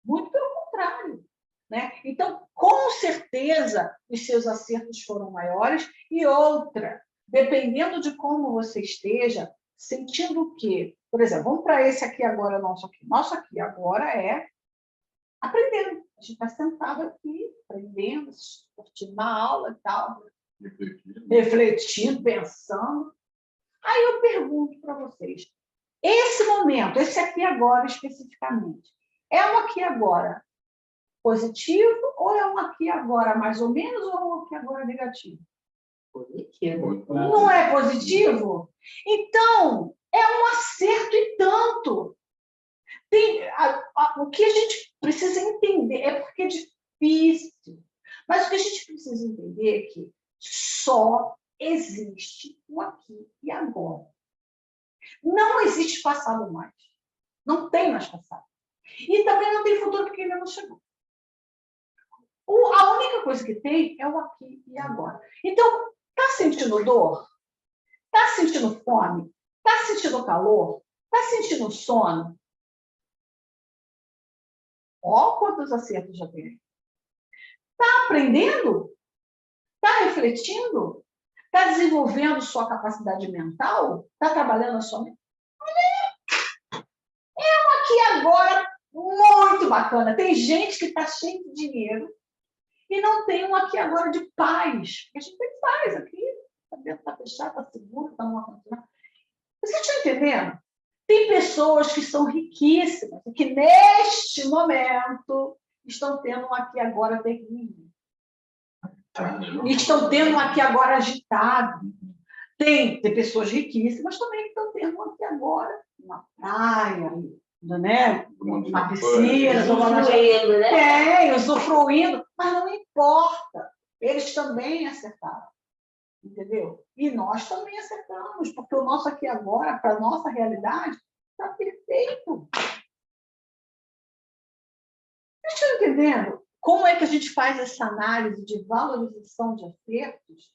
Muito pelo contrário. Né? Então, com certeza, os seus acertos foram maiores. E outra, dependendo de como você esteja, sentindo o quê? Por exemplo, vamos para esse aqui agora, nosso aqui. Nosso aqui agora é aprendendo. A gente está sentado aqui, aprendendo, curtindo uma aula e tal, refletindo, pensando. Aí eu pergunto para vocês, esse momento, esse aqui agora especificamente, é um aqui agora positivo ou é um aqui agora mais ou menos ou é um aqui agora negativo? Positivo. Não é positivo? Então, é um acerto e tanto. O que a gente precisa entender é porque é difícil, mas o que a gente precisa entender é que só existe o aqui e agora. Não existe passado mais. Não tem mais passado. E também não tem futuro porque ainda não chegou. A única coisa que tem é o aqui e agora. Então, está sentindo dor? Está sentindo fome? Está sentindo calor? Está sentindo sono? Ó, quantos acertos já tem. Está aprendendo? Está refletindo? Está desenvolvendo sua capacidade mental? Está trabalhando a sua mente? É um aqui agora muito bacana. Tem gente que está cheio de dinheiro e não tem um aqui agora de paz. A gente tem paz aqui. A cabeça está fechada, está segura, está uma continuação. Você está entendendo? Tem pessoas que são riquíssimas e que, neste momento, estão tendo um aqui agora terrível. E estão tendo um aqui agora agitado. Tem pessoas riquíssimas também que estão tendo um aqui agora na praia, né? Na piscina, Usufruindo, né? tem, usufruindo, mas não importa. Eles também acertaram. Entendeu? E nós também acertamos, porque o nosso aqui agora, para a nossa realidade, está perfeito. Vocês estão entendendo como é que a gente faz essa análise de valorização de acertos?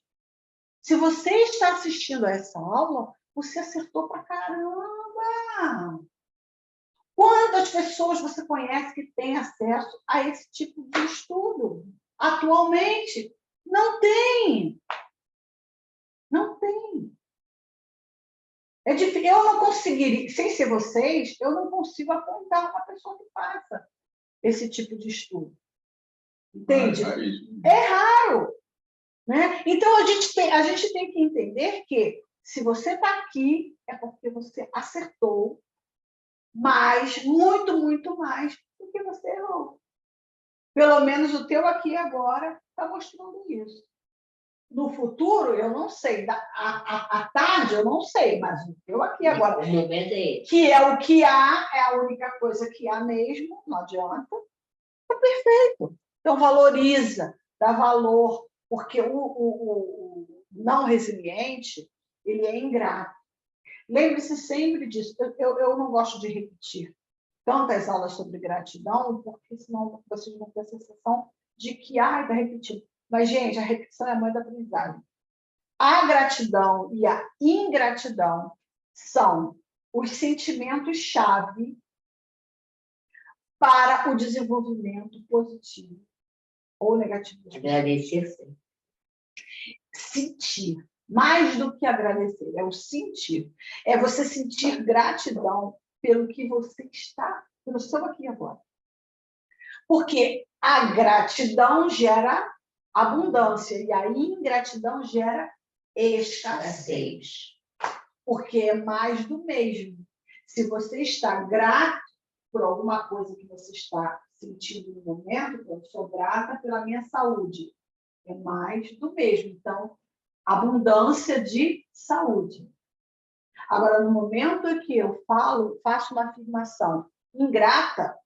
Se você está assistindo a essa aula, você acertou pra caramba! Quantas pessoas você conhece que têm acesso a esse tipo de estudo? Atualmente, não tem. Não tem. É difícil. Eu não conseguiria, sem ser vocês, eu não consigo apontar uma pessoa que faça esse tipo de estudo. Entende? É raro. Né? Então, a gente tem que entender que, se você está aqui, é porque você acertou mais, muito, muito mais do que você errou. Pelo menos o teu aqui agora está mostrando isso. No futuro, eu não sei. À tarde, eu não sei, mas o teu aqui agora, O momento é esse. que é o que há, é a única coisa que há mesmo, não adianta. Está perfeito. Então, valoriza, dá valor, porque o não resiliente, ele é ingrato. Lembre-se sempre disso. Eu não gosto de repetir tantas aulas sobre gratidão, porque senão vocês vão ter a sensação de que, está repetindo. Mas, gente, a repetição é a mãe da aprendizagem. A gratidão e a ingratidão são os sentimentos-chave para o desenvolvimento positivo ou negativo. Agradecer sempre. Sentir, mais do que agradecer, é o sentir. É você sentir gratidão pelo que você está, pelo seu aqui e agora. Porque a gratidão gera abundância e a ingratidão gera escassez. Porque é mais do mesmo. Se você está grato por alguma coisa que você está sentindo no momento, eu sou grata pela minha saúde. É mais do mesmo. Então, abundância de saúde. Agora, no momento em que eu faço uma afirmação ingrata,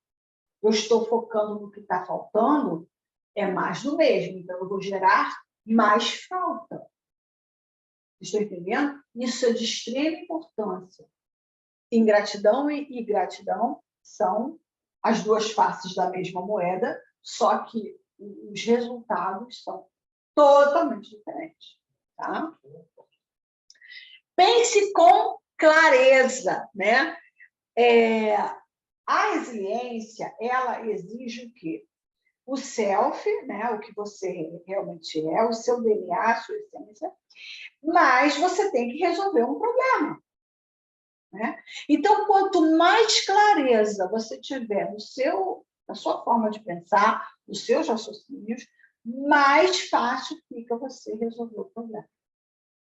eu estou focando no que está faltando, é mais do mesmo. Então, eu vou gerar mais falta. Estão entendendo? Isso é de extrema importância. Ingratidão e gratidão são as duas faces da mesma moeda, só que os resultados são totalmente diferentes. Tá? Pense com clareza, né? A resiliência, ela exige o quê? O self, né? O que você realmente é, o seu DNA, a sua essência, mas você tem que resolver um problema. Né? Então, quanto mais clareza você tiver na sua forma de pensar, nos seus raciocínios, mais fácil fica você resolver o problema.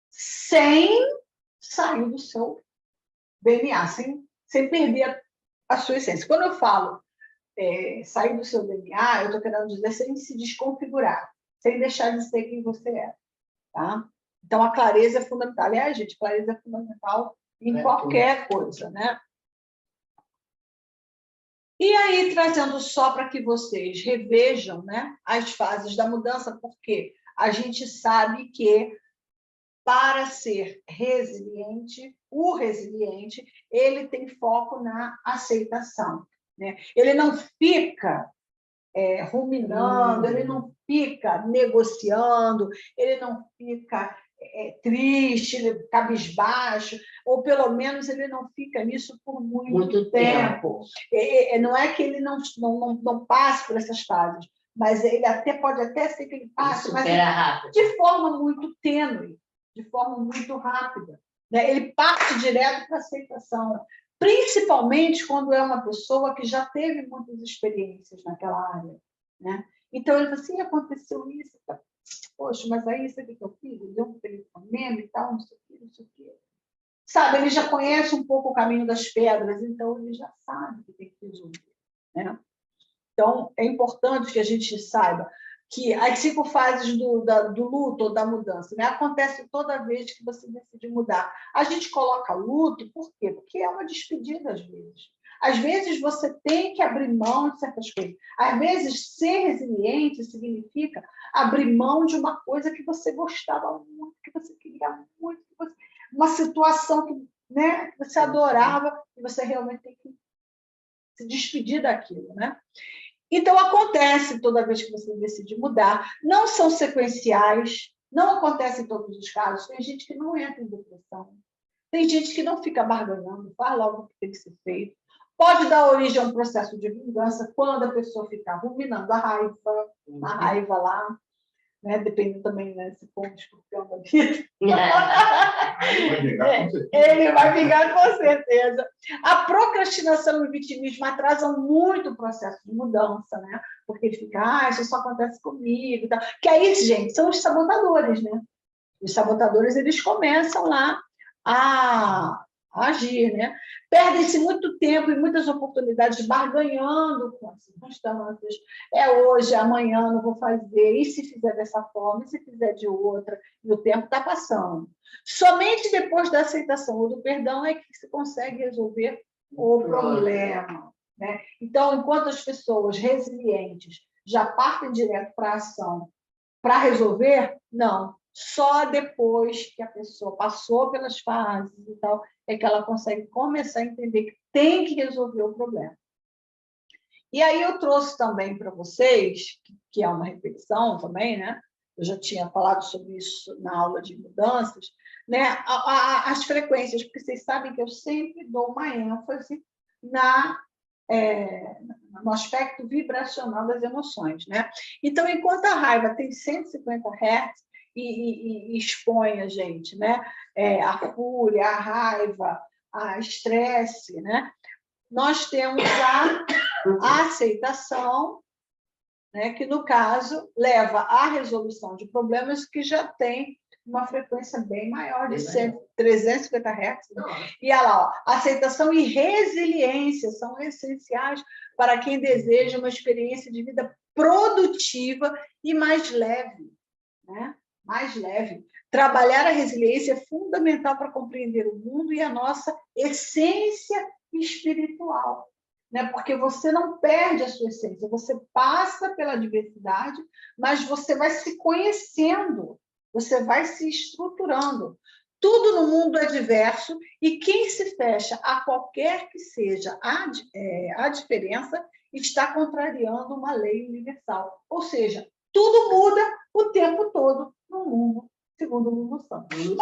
Sem sair do seu DNA, sem perder a sua essência. Quando eu falo sair do seu DNA, eu estou querendo dizer sem se desconfigurar, sem deixar de ser quem você é. Tá? Então, a clareza é fundamental. Aliás, gente, clareza é fundamental em qualquer coisa, né? E aí, trazendo só para que vocês revejam, né, as fases da mudança, porque a gente sabe que para ser resiliente, o resiliente, ele tem foco na aceitação. Né? Ele não fica ruminando, ele não fica negociando, ele não fica triste, cabisbaixo, ou pelo menos ele não fica nisso por muito tempo. Não é que ele não passe por essas fases, mas ele pode até ser que ele passe, mas de forma muito tênue, de forma muito rápida. Né? Ele parte direto para a aceitação, principalmente quando é uma pessoa que já teve muitas experiências naquela área. Né? Então, ele fala assim, aconteceu isso, tá? Poxa, mas aí isso aqui que eu fiz, deu um telefonema e tal, não sei o quê, não sei o quê. Sabe, ele já conhece um pouco o caminho das pedras, então ele já sabe que tem que resolver. Né? Então, é importante que a gente saiba que as 5 fases do luto ou da mudança, né, acontece toda vez que você decide mudar. A gente coloca luto, por quê? Porque é uma despedida, às vezes. Às vezes, você tem que abrir mão de certas coisas. Às vezes, ser resiliente significa abrir mão de uma coisa que você gostava muito, que você queria muito, uma situação que, né, que você adorava, e você realmente tem que se despedir daquilo. Né? Então, acontece toda vez que você decide mudar. Não são sequenciais, não acontece em todos os casos. Tem gente que não entra em depressão. Tem gente que não fica barganhando, faz logo o que tem que ser feito. Pode dar origem a um processo de vingança quando a pessoa ficar ruminando a raiva lá, né? Depende também, né, se for um escorpião da vida. Ele vai vingar com certeza. A procrastinação e o vitimismo atrasam muito o processo de mudança, né? Porque ele fica, isso só acontece comigo. Tá? Que aí, gente, são os sabotadores, né? Os sabotadores, eles começam lá a agir, né? Perdem-se muito tempo e muitas oportunidades barganhando com as circunstâncias. É hoje, amanhã não vou fazer, e se fizer dessa forma, e se fizer de outra, e o tempo está passando. Somente depois da aceitação ou do perdão é que se consegue resolver o problema. Né? Então, enquanto as pessoas resilientes já partem direto para a ação para resolver, não. Só depois que a pessoa passou pelas fases e tal, é que ela consegue começar a entender que tem que resolver o problema. E aí eu trouxe também para vocês, que é uma reflexão também, né? Eu já tinha falado sobre isso na aula de mudanças, né? As frequências, porque vocês sabem que eu sempre dou uma ênfase no aspecto vibracional das emoções, né? Então, enquanto a raiva tem 150 Hz e expõe a gente, né? A fúria, a raiva, a estresse, né? Nós temos a aceitação, né? Que, no caso, leva à resolução de problemas que já tem uma frequência bem maior, de 350 Hz. E olha lá, ó, aceitação e resiliência são essenciais para quem deseja uma experiência de vida produtiva e mais leve. Né? Mais leve. Trabalhar a resiliência é fundamental para compreender o mundo e a nossa essência espiritual. Né? Porque você não perde a sua essência, você passa pela diversidade, mas você vai se conhecendo, você vai se estruturando. Tudo no mundo é diverso e quem se fecha a qualquer que seja a diferença está contrariando uma lei universal. Ou seja, tudo muda o tempo todo no mundo, segundo o Lulu Santos. Exatamente.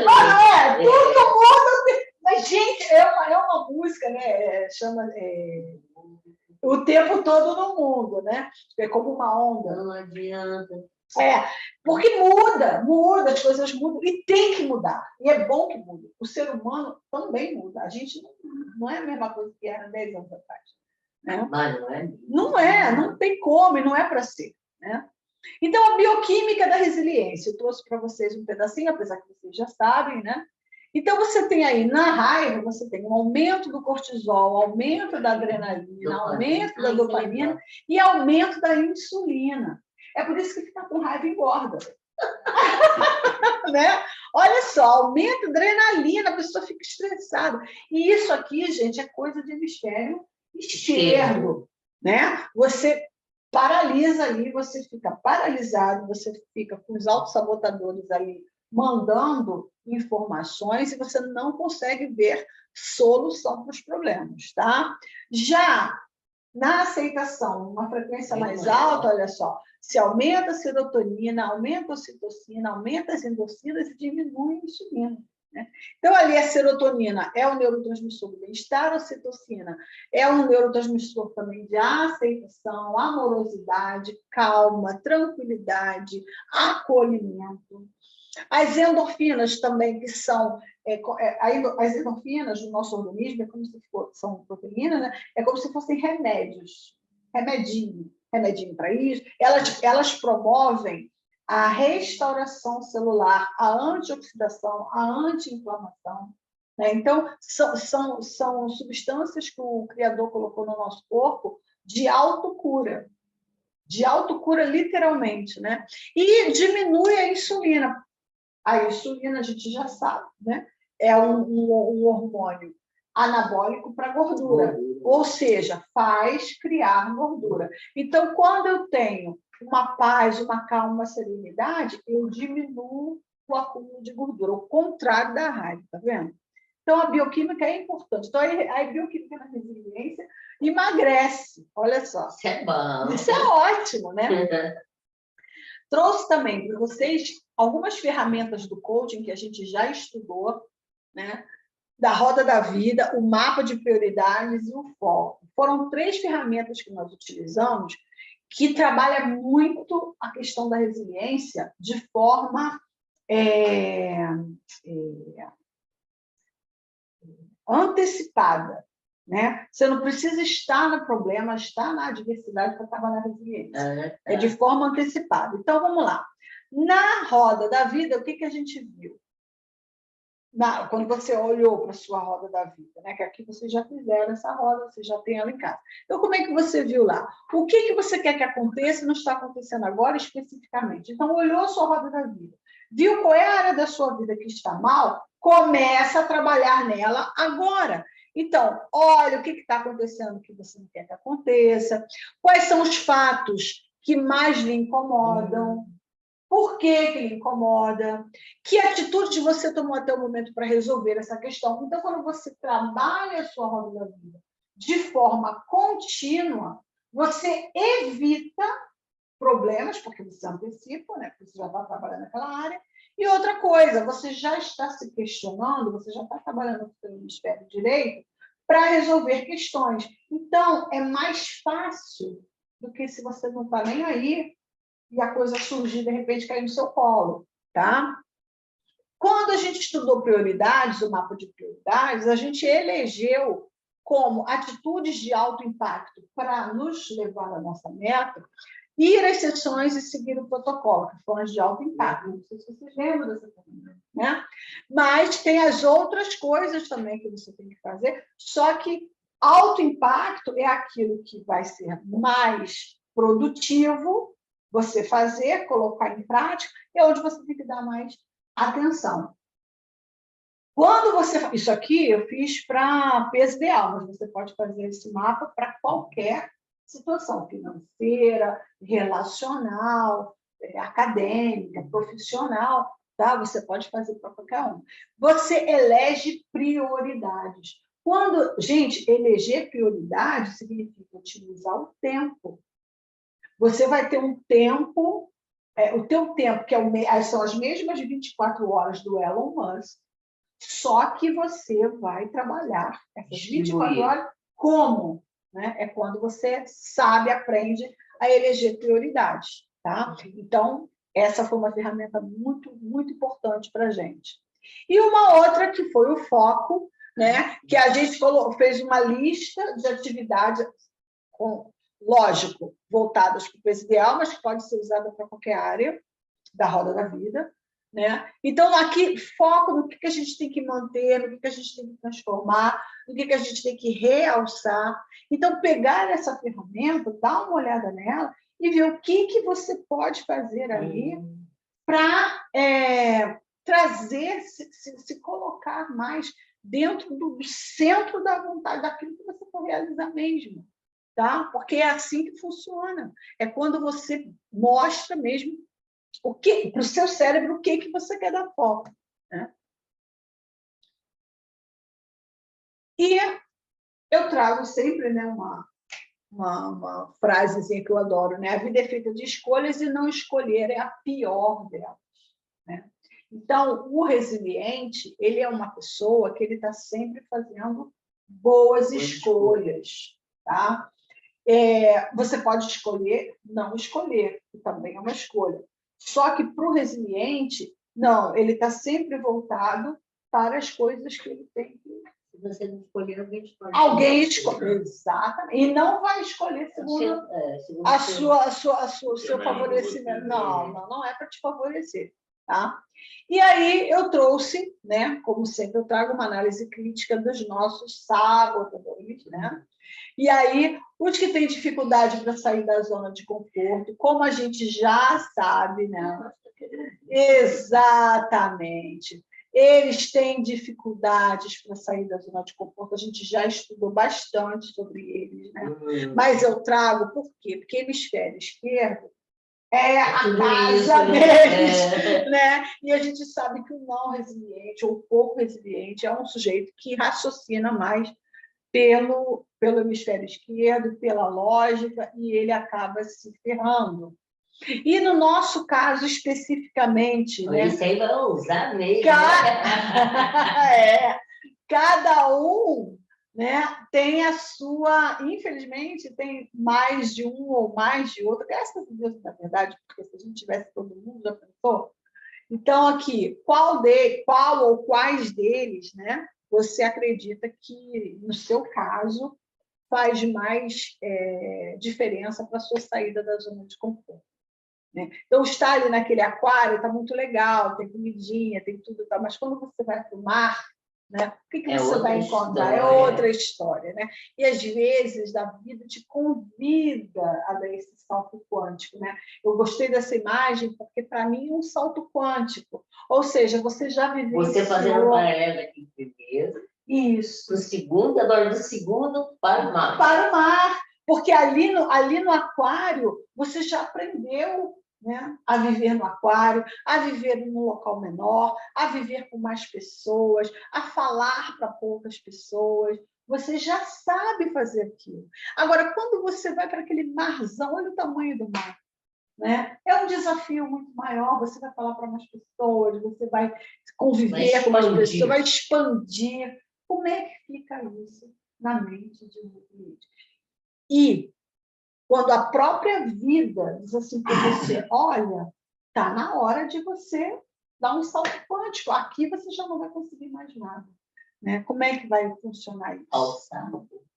Mas tudo muda. Mas, gente, é uma música, né? Chama o tempo todo no mundo, né? É como uma onda. Não adianta. Porque muda, as coisas mudam e tem que mudar. E é bom que mude. O ser humano também muda. A gente não é a mesma coisa que era 10 anos atrás. Né? Mas não é? Não tem como, e não é para ser. Né? Então, a bioquímica da resiliência. Eu trouxe para vocês um pedacinho, apesar que vocês já sabem, né? Então, você tem aí, na raiva, você tem um aumento do cortisol, aumento da adrenalina, aumento da dopamina e aumento da insulina. É por isso que ficar com raiva engorda. Né? Olha só, aumenta a adrenalina, a pessoa fica estressada. E isso aqui, gente, é coisa de hemisfério esquerdo. Né? Você paralisa ali, você fica paralisado, você fica com os autossabotadores ali mandando informações e você não consegue ver solução para os problemas, tá? Já na aceitação, uma frequência mais alta, olha só, se aumenta a serotonina, aumenta a ocitocina, aumenta as endorfinas e diminui a insulina. Né? Então, ali a serotonina é o neurotransmissor do bem-estar, a ocitocina é um neurotransmissor também de aceitação, amorosidade, calma, tranquilidade, acolhimento. As endorfinas também, que são as endorfinas do nosso organismo, é como se são proteínas, né? É como se fossem remédios, remedinho para isso. Elas promovem a restauração celular, a antioxidação, a anti-inflamação. Né? Então, são substâncias que o Criador colocou no nosso corpo de autocura literalmente, né? E diminui a insulina. A insulina, a gente já sabe, né? É um hormônio anabólico para gordura, ou seja, faz criar gordura. Então, quando eu tenho uma paz, uma calma, uma serenidade, eu diminuo o acúmulo de gordura, o contrário da raiva, tá vendo? Então, a bioquímica é importante. Então, a bioquímica da resiliência emagrece, olha só. Isso é bom. Isso é ótimo, né? Trouxe também para vocês algumas ferramentas do coaching que a gente já estudou, né? Da roda da vida, o mapa de prioridades e o foco. Foram 3 ferramentas que nós utilizamos que trabalham muito a questão da resiliência de forma antecipada. Né? Você não precisa estar no problema, estar na adversidade para trabalhar a resiliência. É de forma antecipada. Então, vamos lá. Na roda da vida, o que a gente viu? Quando você olhou para a sua roda da vida, né? Que aqui vocês já fizeram essa roda, você já tem ela em casa. Então, como é que você viu lá? O que você quer que aconteça e não está acontecendo agora especificamente? Então, olhou a sua roda da vida, viu qual é a área da sua vida que está mal, começa a trabalhar nela agora. Então, olha o que está acontecendo que você não quer que aconteça, quais são os fatos que mais lhe incomodam, por que lhe incomoda, que atitude você tomou até o momento para resolver essa questão. Então, quando você trabalha a sua roda da vida de forma contínua, você evita problemas, porque você antecipa, né? Porque você já está trabalhando naquela área. E outra coisa, você já está se questionando, você já está trabalhando no seu hemisfério direito para resolver questões. Então, é mais fácil do que se você não está nem aí e a coisa surgir, de repente, cair no seu colo, tá? Quando a gente estudou prioridades, o mapa de prioridades, a gente elegeu como atitudes de alto impacto para nos levar à nossa meta, ir às sessões e seguir o protocolo, que foram as de alto impacto. Não sei se vocês lembram dessa coisa, né? Mas tem as outras coisas também que você tem que fazer, só que alto impacto é aquilo que vai ser mais produtivo você fazer, colocar em prática, é onde você tem que dar mais atenção. Quando você... Isso aqui eu fiz para PSBA, mas você pode fazer esse mapa para qualquer situação financeira, relacional, acadêmica, profissional, tá? Você pode fazer para qualquer um. Você elege prioridades. Quando, gente, eleger prioridade significa otimizar o tempo. Você vai ter um tempo, o teu tempo, que são as mesmas 24 horas do Elon Musk, só que você vai trabalhar essas 24 horas como? Né? É quando você sabe, aprende a eleger prioridades. Tá? Então, essa foi uma ferramenta muito, muito importante para a gente. E uma outra que foi o foco, né? Que a gente fez uma lista de atividades, lógico, voltadas para o peso ideal, mas que pode ser usada para qualquer área da roda da vida. Né? Então, aqui, foco no que a gente tem que manter, no que a gente tem que transformar, no que a gente tem que realçar. Então, pegar essa ferramenta, dar uma olhada nela e ver o que você pode fazer ali para trazer, se colocar mais dentro do centro da vontade, daquilo que você for realizar mesmo. Tá? Porque é assim que funciona. É quando você mostra mesmo para o seu cérebro o que você quer dar foco. Né? E eu trago sempre, né, uma frasezinha que eu adoro, né? A vida é feita de escolhas e não escolher é a pior delas. Né? Então, o resiliente, ele é uma pessoa que ele está sempre fazendo boas escolhas. Tá? Você pode escolher não escolher, que também é uma escolha. Só que para o resiliente, não, ele está sempre voltado para as coisas que ele tem que. Se você não escolher, alguém escolhe. Alguém escolhe, exatamente. E não vai escolher segundo o seu favorecimento. Não é para te favorecer. Tá? E aí eu trouxe, né, como sempre, eu trago uma análise crítica dos nossos sabotadores, né? E aí, os que têm dificuldade para sair da zona de conforto, como a gente já sabe, né? Exatamente. Eles têm dificuldades para sair da zona de conforto, a gente já estudou bastante sobre eles, né? Mas eu trago, por quê? Porque hemisfério esquerdo é a casa deles, né? E a gente sabe que o não resiliente ou pouco resiliente é um sujeito que raciocina mais pelo hemisfério esquerdo, pela lógica, e ele acaba se ferrando. E no nosso caso, especificamente... Né, isso aí vai usar mesmo. Cada um, né, tem a sua... Infelizmente, tem mais de um ou mais de outro. Graças a Deus, na verdade, porque se a gente tivesse todo mundo, já pensou? Então, aqui, qual ou quais deles, né, você acredita que, no seu caso, faz mais diferença para a sua saída da zona de conforto? Né? Então, estar ali naquele aquário está muito legal, tem comidinha, tem tudo, tá, mas quando você vai para o mar, né, o que você vai encontrar? É outra história. Né? E, às vezes, a vida te convida a dar esse salto quântico. Né? Eu gostei dessa imagem porque, para mim, é um salto quântico. Ou seja, você já viveu... Você fazendo um paralelo aqui primeiro. Isso. Do segundo, agora do segundo para o mar. Para o mar. Porque ali no aquário, você já aprendeu, né, a viver no aquário, a viver num local menor, a viver com mais pessoas, a falar para poucas pessoas. Você já sabe fazer aquilo. Agora, quando você vai para aquele marzão, olha o tamanho do mar. Né? É um desafio muito maior, você vai falar para mais pessoas, você vai conviver com mais pessoas, vai expandir. Como é que fica isso na mente de um resiliente? E quando a própria vida diz assim para você, olha, está na hora de você dar um salto quântico, aqui você já não vai conseguir mais nada. Né? Como é que vai funcionar isso?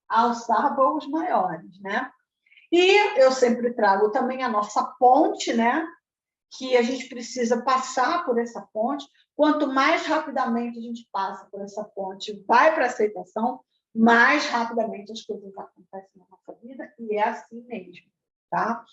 Alçar voos maiores. Né? E eu sempre trago também a nossa ponte, né? Que a gente precisa passar por essa ponte. Quanto mais rapidamente a gente passa por essa ponte, vai para a aceitação, mais rapidamente as coisas acontecem na nossa vida, e é assim mesmo. Tá?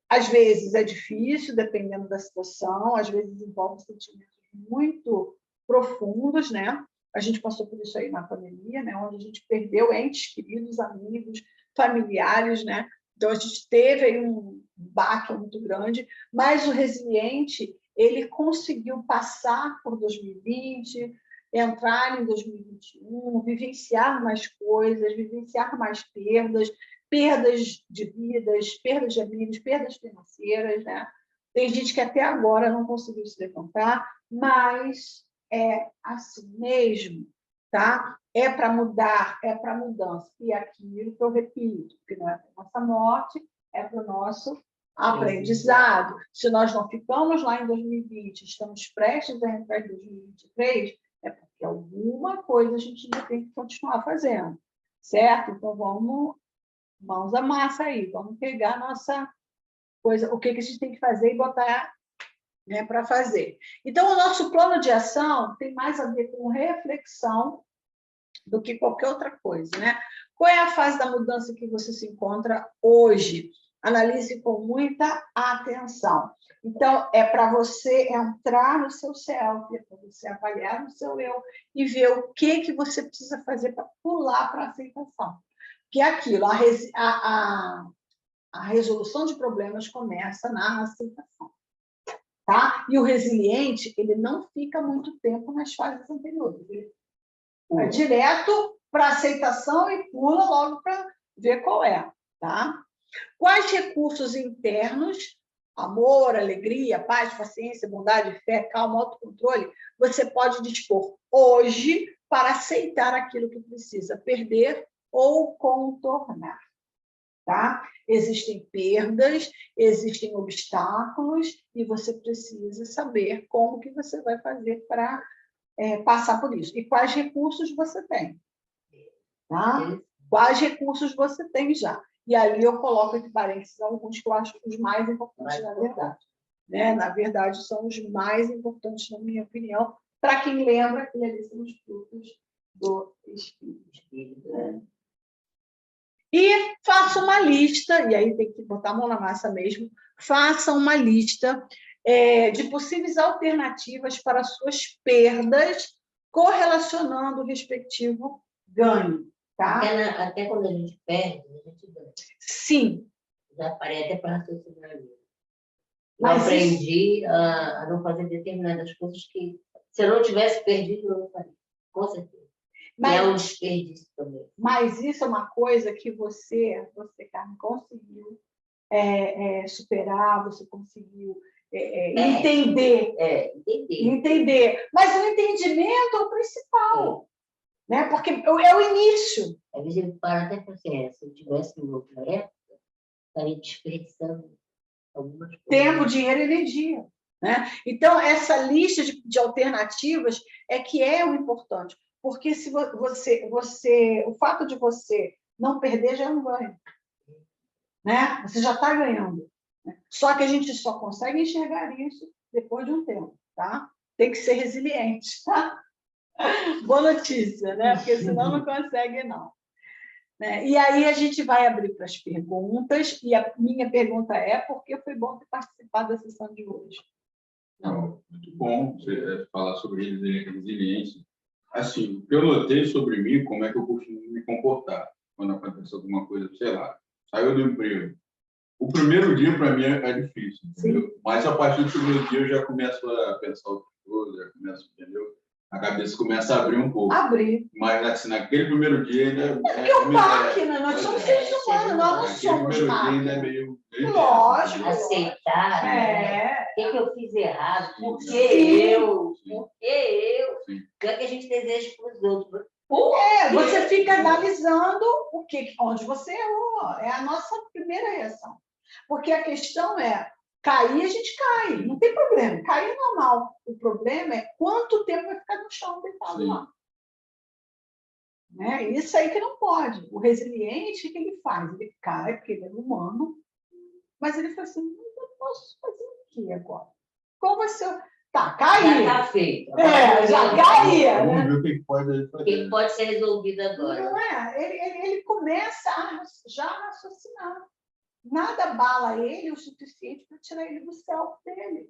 Às vezes é difícil, dependendo da situação, às vezes envolve sentimentos muito profundos, né? A gente passou por isso aí na pandemia, né? Onde a gente perdeu entes queridos, amigos, familiares, né? Então, a gente teve aí um baque muito grande, mas o resiliente, ele conseguiu passar por 2020, entrar em 2021, vivenciar mais coisas, vivenciar mais perdas de vidas, perdas de amigos, perdas financeiras, né? Tem gente que até agora não conseguiu se levantar, mas é assim mesmo, tá? É para mudar, é para mudança. E aquilo que eu repito, que não é para a nossa morte, é para o nosso aprendizado. Se nós não ficamos lá em 2020, estamos prestes a entrar em 2023, é porque alguma coisa a gente ainda tem que continuar fazendo, certo? Então, vamos, mãos à massa aí, vamos pegar a nossa coisa, o que a gente tem que fazer e botar, né, para fazer. Então, o nosso plano de ação tem mais a ver com reflexão do que qualquer outra coisa, né? Qual é a fase da mudança que você se encontra hoje? Analise com muita atenção. Então, é para você entrar no seu self, é para você avaliar no seu eu e ver o que você precisa fazer para pular para a aceitação. Que é aquilo, a resolução de problemas começa na aceitação. Tá? E o resiliente, ele não fica muito tempo nas fases anteriores. Ele vai direto para a aceitação e pula logo para ver qual é. Tá? Quais recursos internos, amor, alegria, paz, paciência, bondade, fé, calma, autocontrole, você pode dispor hoje para aceitar aquilo que precisa perder ou contornar? Tá? Existem perdas, existem obstáculos e você precisa saber como que você vai fazer para passar por isso. E quais recursos você tem. Tá? Quais recursos você tem já. E ali eu coloco entre parênteses alguns que eu acho os mais importantes, na verdade. Né? Na verdade, são os mais importantes, na minha opinião, para quem lembra que eles são os frutos do Espírito. Né? E faça uma lista, e aí tem que botar a mão na massa mesmo, faça uma lista de possíveis alternativas para suas perdas, correlacionando o respectivo ganho. Tá? Até quando a gente perde, a gente ganha. Sim. Já parei até para raciocinar ali. Eu Mas aprendi a não fazer determinadas coisas que, se eu não tivesse perdido, eu não faria. Com certeza. Mas, é um desperdício também. Mas isso é uma coisa que você Carmen, conseguiu superar, você conseguiu entender. Entender. Mas o entendimento é o principal. Né? Porque é o início. Às vezes ele para até para assim, se eu tivesse em outra época, estaria desperdiçando algumas coisas. Tempo, dinheiro e energia. Né? Então, essa lista de alternativas é o importante. Porque se o fato de você não perder já é um ganho. Né? Você já está ganhando. Só que a gente só consegue enxergar isso depois de um tempo. Tá? Tem que ser resiliente. Tá? Boa notícia, né? Porque senão não consegue, não. E aí a gente vai abrir para as perguntas, e a minha pergunta é por que foi bom ter participado da sessão de hoje? Não, muito bom você falar sobre resiliência. Assim, o que eu notei sobre mim, como é que eu costumo me comportar quando acontece alguma coisa, sei lá, saiu do emprego. O primeiro dia, para mim, é difícil, entendeu? Mas a partir do primeiro dia eu já começo a pensar outra coisa, já começo, entendeu? A cabeça começa a abrir um pouco. Mas, assim, naquele primeiro dia ainda... Porque o máquina, nós somos seres humanos, nós não somos máquina. É meio lógico. Aceitar, né? O que eu fiz errado? Por que eu? Por que eu? O que é que a gente deseja para os outros? Você fica analisando onde você errou. É a nossa primeira reação. Porque a questão é, cair, a gente cai, não tem problema, cair é normal. O problema é quanto tempo vai ficar no chão deitado lá. Né? Isso aí que não pode. O resiliente, o que ele faz? Ele cai, porque ele é humano, mas ele fala assim, eu posso fazer o quê agora? Qual vai ser o... Tá, caí. Já está feito. Já caía. Vamos ver o que pode fazer. O que pode ser resolvido agora. Não é? Ele começa a já raciocinar. Nada abala ele o suficiente para tirar ele do self dele.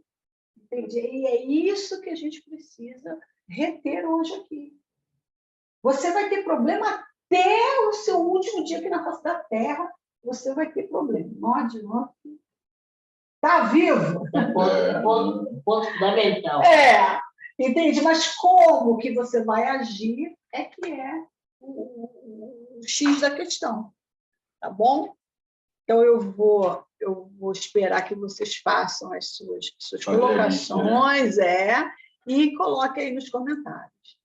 Entende? E é isso que a gente precisa reter hoje aqui. Você vai ter problema até o seu último dia aqui na face da Terra. Você vai ter problema. Não adianta. Está vivo. ponto fundamental. Entende? Mas como que você vai agir é que é o X da questão, tá bom? Então, eu vou esperar que vocês façam as suas Fazer a lista, né? colocações, e coloquem aí nos comentários.